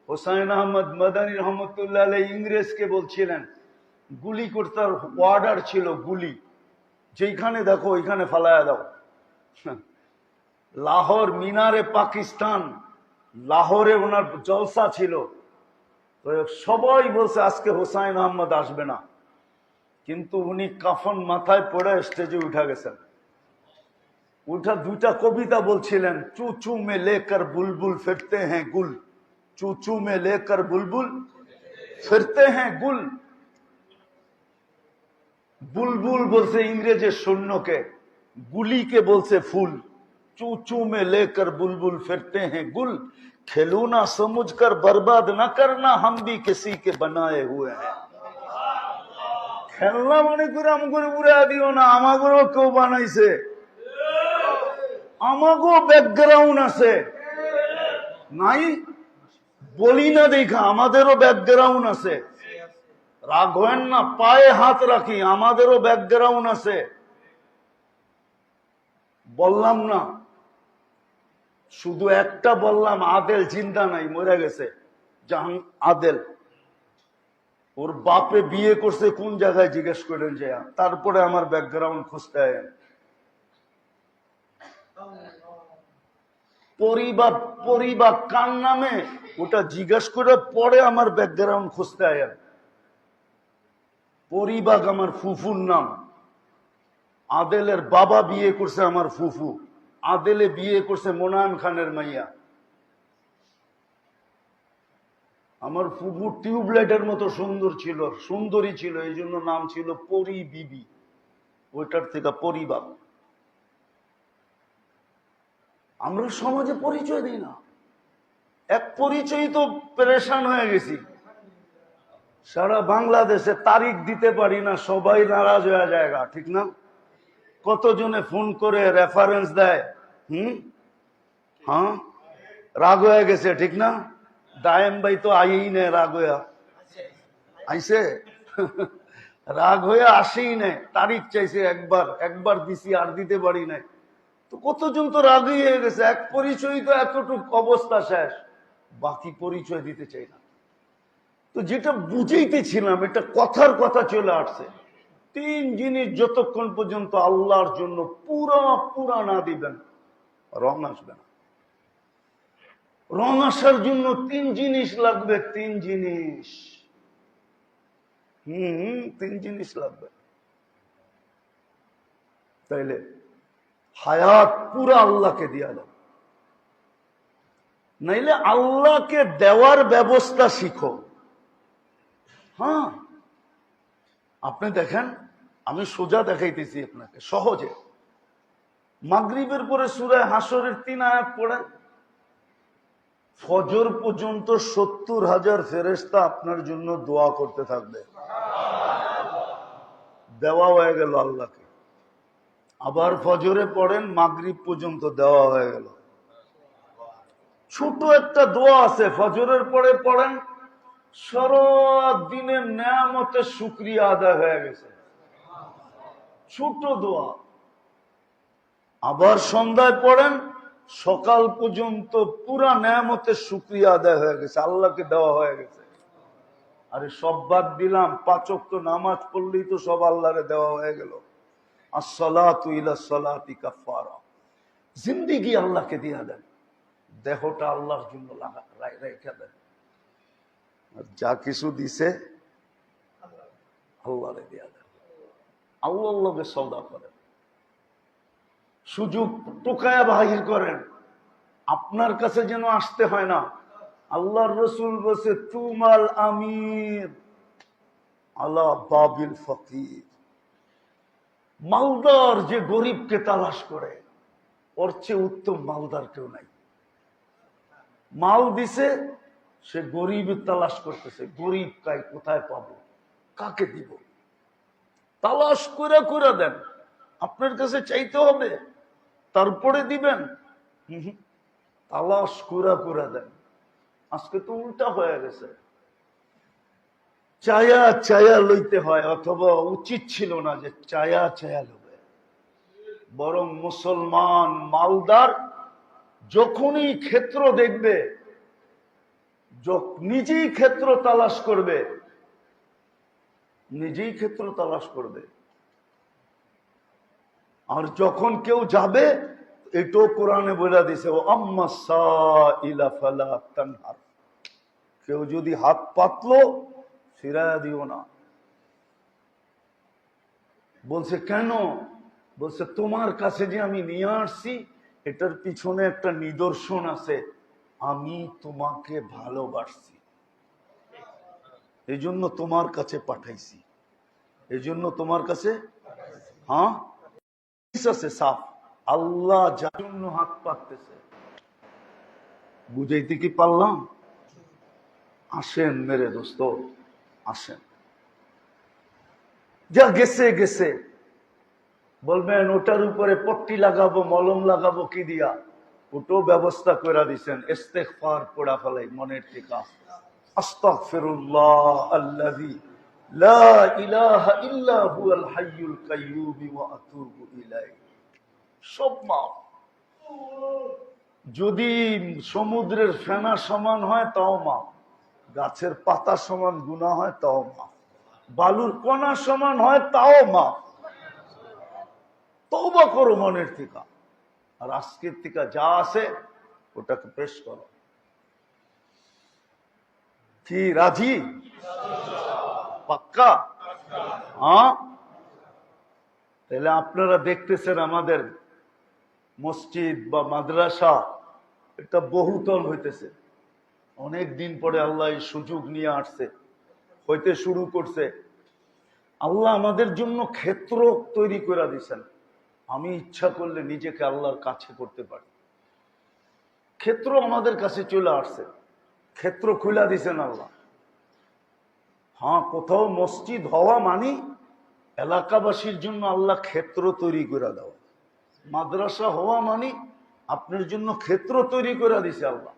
হোসাইন আহমদ মাদানী রহমতুল্লাহ আলাইহি ইংরেজকে বলছিলেন, গুলি করতে অর্ডার ছিল, গুলি যেখানে দেখো ওইখানে ফালায়া দাও। লাহোর মিনারে পাকিস্তান, লাহোরে ওনার জলসা ছিল, তো সবাই বলছে আজকে হোসাইন আহমদ আসবে না, কিন্তু উনি কাফন মাথায় পড়ে স্টেজে উঠা গেছেন। উঠা 2টা কবিতা বলছিলেন, চুচু মে লেকর বুলবুল ফিরতে হ্যাঁ গুল, চুচু মে লেকর বুলবুল ফিরতে হ্যাঁ গুল। বুলবুল বলছে ইংরেজের সৈন্যকে, গুলিকে বলছে ফুল। চুচু মে লেকর বুলবুল ফিরতে হ্যাঁ গুল, খেলুনা সমুঝ কর বরবাদ না করনা, হাম ভি কিসি কে বানায়ে হুয়ে হ্যাঁ। খেলনা মনে করে আমাকে উড়া দিও না, আমাকেও কেউ বানাইছে, আমাকেও ব্যাকগ্রাউন্ড আছে। নাই বলি না দেখা, আমাদেরও ব্যাকগ্রাউন্ড আছে। রাগ হয়েন না, পায়ে হাত রাখি, আমাদেরও ব্যাকগ্রাউন্ড আছে। বললাম না, শুধু একটা বললাম, আদেল জিন্দা নাই, মরে গেছে। জাহান আদেল, ওর বাপে বিয়ে করছে কোন জায়গায় জিজ্ঞেস করেন যে, তারপরে আমার ব্যাকগ্রাউন্ড খুঁজতে হয়। পরিবার পরিবার কার নামে ওটা জিজ্ঞেস করে পরে আমার ব্যাকগ্রাউন্ড খুঁজতে আয়। পরিবাগ আমার ফুফুর নাম। আদেলের বাবা বিয়ে করছে আমার ফুফু। আদেলে বিয়ে করছে মোনান খানের মাইয়া। আমার ফুফু টিউবলাইটের মতো সুন্দর ছিল, সুন্দরী ছিল, এই জন্য নাম ছিল পরি বিবি। ওইটার থেকে পরিবার। আমরা সমাজে পরিচয় দিই না। এক পরিচয় তো পেরেশান হয়ে গেছি। সারা বাংলাদেশে তারিখ দিতে পারি না, সবাই নারাজ হয়ে যায়, ঠিক না? কতজনে ফোন করে রেফারেন্স দেয়, হ্যাঁ, রাগ হয়ে গেছে, ঠিক না? দায়েম ভাই তো আইই নেই, রাগ হইয়া আইসে, রাগ হয়ে আসেই নেই, তারিখ চাইছে, একবার দিছি, আর দিতে পারি নাই। তো কতজন তো রাগই হয়ে গেছে। এক পরিচয় তো এতটুক অবস্থা শেষ, বাকি পরিচয় দিতে চাই না। তো যেটা বুঝাইতেছিলাম, এটা কথার কথা চলে আসছে। তিন জিনিস যতক্ষণ পর্যন্ত আল্লাহর জন্য পুরা না দিবেন, রং আসবে না। রং আসার জন্য তিন জিনিস লাগবে, তিন জিনিস। তিন জিনিস লাগবে। তাইলে হায়াত পুরা আল্লাহকে দিয়া দাও, নাইলে আল্লাহকে দেওয়ার ব্যবস্থা শিখো। হ্যাঁ, আপনি দেখেন, আমি সোজা দেখাইতেছি আপনাকে সহজে। মাগরিবের পরে সূরা হাসরের 3 আয়াত পড়েন, ফজর পর্যন্ত 70,000 ফেরেশতা আপনার জন্য দোয়া করতে থাকবে। দেওয়া হয়ে গেল আল্লাহকে। আবার ফজরে পড়েন, মাগরিব পর্যন্ত দেওয়া হয়ে গেল। ছোট একটা দোয়া আছে, ফজরের পরে পড়েন, সারা দিনের নেয়ামতের শুকরিয়া আদায় হয়ে গেছে। ছোট দোয়া। আবার সন্ধ্যায় পড়েন, সকাল পর্যন্ত পুরা নেয়ামতের শুকরিয়া আদায় হয়ে গেছে, আল্লাহকে দেওয়া হয়ে গেছে। আরে সব বাদ দিলাম, 5 ওয়াক্ত নামাজ পড়লেই তো সব আল্লাহরে দেওয়া হয়ে গেল। আসসালাতু ইলাস সালাতি কাফারা। জিন্দেগি আল্লাহকে দিয়া দেন, দেহটা আল্লাহর জন্য রেখে দেন। যা কিছু দিছে আল্লাহরে দিয়া দেন, আল্লাহর লগে সওদা করেন, সুযোগ টোকায়া বাহির করেন, আপনার কাছে যেন আসতে হয় না। আল্লাহর রসুল বলছে, তুমাল আমির আলা বাবিল ফকির। মালদার যে গরিবকে তালাশ করে, ওর চেয়ে উত্তম মালদার কেউ নাই। মাল দিছে, সে গরিব তালাশ করতেছে, গরিব কোথায় পাবো, কাকে দিব। তালাশ করে করে দেন, আপনার কাছে চাইতে হবে, তারপরে দিবেন। তালাশ করে করে দেন। আজকে তো উল্টা হয়ে গেছে, চায়া চায়া লইতে হয়, অথবা উচিত ছিল না যে চায়া চায়া লবে। বরং মুসলমান মালদার যখনই ক্ষেত্র দেখবে, নিজেই ক্ষেত্র তালাশ করবে, নিজেই ক্ষেত্র তালাশ করবে। আর যখন কেউ যাবে, এটাও কোরআনে বলে দিছে, ও আম্মা সাইলা ফালা তানহার। কেউ যদি হাত পাতলো, ফিরায়া দিও না। বলছে কেন? বলছে তোমার কাছে যে আমি নিয়ে আসছি, এটার পিছনে একটা নিদর্শন আছে, আমি তোমাকে ভালোবাসছি, এই জন্য তোমার কাছে পাঠাইছি, এই জন্য তোমার কাছে। হ্যাঁ, আছে সাফ, আল্লাহ যার জন্য হাত পাততেছে। বুঝাইতে কি পারলাম? আসেন মেরে দোস্ত, আসেন। যা গেছে গেছে, বলবেন ওটার উপরে পট্টি লাগাবো, মলম লাগাবো কি দিয়া, ওটাও ব্যবস্থা করে দিচ্ছেন। ইস্তেগফার পড়া ফেলাই মনের থেকে, আস্তাগফিরুল্লাহ আল্লাযী লা ইলাহা ইল্লা হুয়াল হাইয়ুল কাইয়্যুম ওয়া আতুবু ইলাইহি। সব মাফ। যদি সমুদ্রের ফেনা সমান হয় তাও মাফ, গাছের পাতা সমান গুনাহ হয় তাও মাফ, বালুর কণা সমান হয় তাও মাফ। তওবা করো মনের থেকে। আর আজকের থেকে যা আছে ওটাকে পেশ করো। কি রাজি? পাক্কা? হ্যাঁ। তাহলে আপনারা দেখতেছেন আমাদের মসজিদ বা মাদ্রাসা এটা বহুতল হইতেছে। অনেক দিন পরে আল্লাহ এই সুযোগ নিয়ে আসছে, হইতে শুরু করছে। আল্লাহ আমাদের জন্য ক্ষেত্র তৈরি করে দিয়েছেন। আমি ইচ্ছা করলে নিজেকে আল্লাহর কাছে করতে পারি। ক্ষেত্র আমাদের কাছে চলে আসছে, ক্ষেত্র খুলে দিয়েছেন আল্লাহ। হ্যাঁ, কোথাও মসজিদ হওয়া মানে এলাকাবাসীর জন্য আল্লাহ ক্ষেত্র তৈরি করে দেওয়া। মাদ্রাসা হওয়া মানে আপনার জন্য ক্ষেত্র তৈরি করে দিছে আল্লাহ।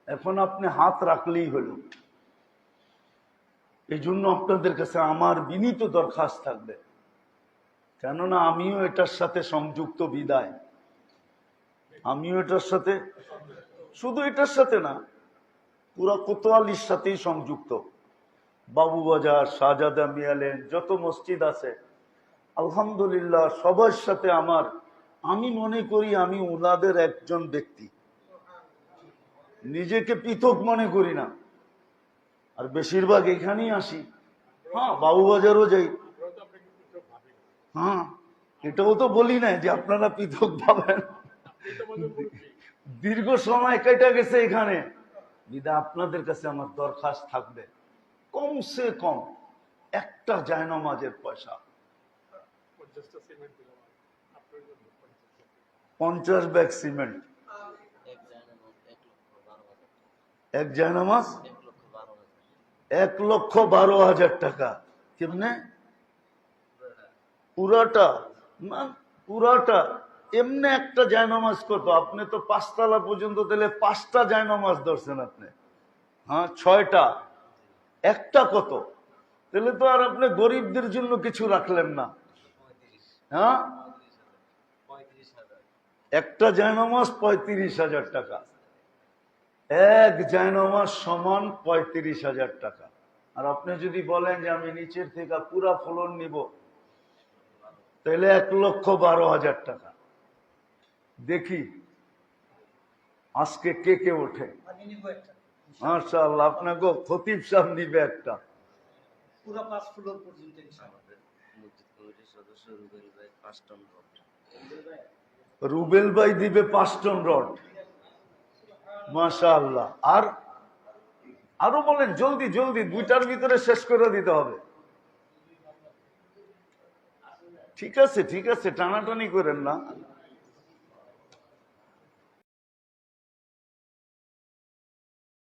এখন আপনি হাত রাখলেই হলো। এই জন্য আপনাদের কাছে আমার বিনীত দরখাস্ত থাকবে, কেননা আমিও এটার সাথে সংযুক্ত বিদায়। আমিও এটার সাথে, শুধু এটার সাথে না, পুরা কোতোয়ালির সাথেই সংযুক্ত। বাবুবাজার, শাহজাদা মিয়ালেন, যত মসজিদ আছে আলহামদুলিল্লাহ সবার সাথে আমার, আমি মনে করি আমি ওনাদের একজন ব্যক্তি, নিজেকে পৃথক মনে করি না। আর বেশিরভাগ এখানেই আসি। হ্যাঁ, বাবুবাজারও যাই। হ্যাঁ, এটাও তো বলি না যে আপনারা পৃথক পাবেন। দীর্ঘ সময় কেটে গেছে এখানে, বিদা আপনাদের কাছে আমার দরখাস্ত থাকবে, কমসে কম একটা জায়নামাজের পয়সা, 50 ব্যাগ সিমেন্ট, এক জায়নামাজ 1,12,000 টাকা। কেমনে? পুরাটা না, পুরাটা এমনি একটা জায়নামাজ কত? আপনি তো 5 তলা পর্যন্ত দিলে 5টা জায়নামাজ ধরছেন আপনি। হ্যাঁ, 6টা, একটা কত? তাহলে তো আর আপনি গরিবদের জন্য কিছু রাখলেন না। হ্যাঁ, একটা জায়নামাজ 35,000 টাকা, এক জায়নামাজ সমান 35,000 টাকা। আর আপনি যদি বলেন যে আমি নিচের থেকে পুরা ফলন নিব, তাহলে 1,12,000 টাকা। দেখি আজকে কে কে ওঠে। মাশাআল্লাহ, আপনাকে খতিব সাহেব নিবে একটা। পুরা 5 ফ্লোর পর্যন্ত ইনশাআল্লাহ। মসজিদ কমিটির সদস্য রুবেল ভাই 5 টন রড। রুবেল ভাই দিবে 5 টন রড। মাশাআল্লাহ। আর আরো বলেন, জলদি জলদি, 2টার ভিতরে শেষ করে দিতে হবে। ঠিক আছে, ঠিক আছে, টানাটানি করেন না।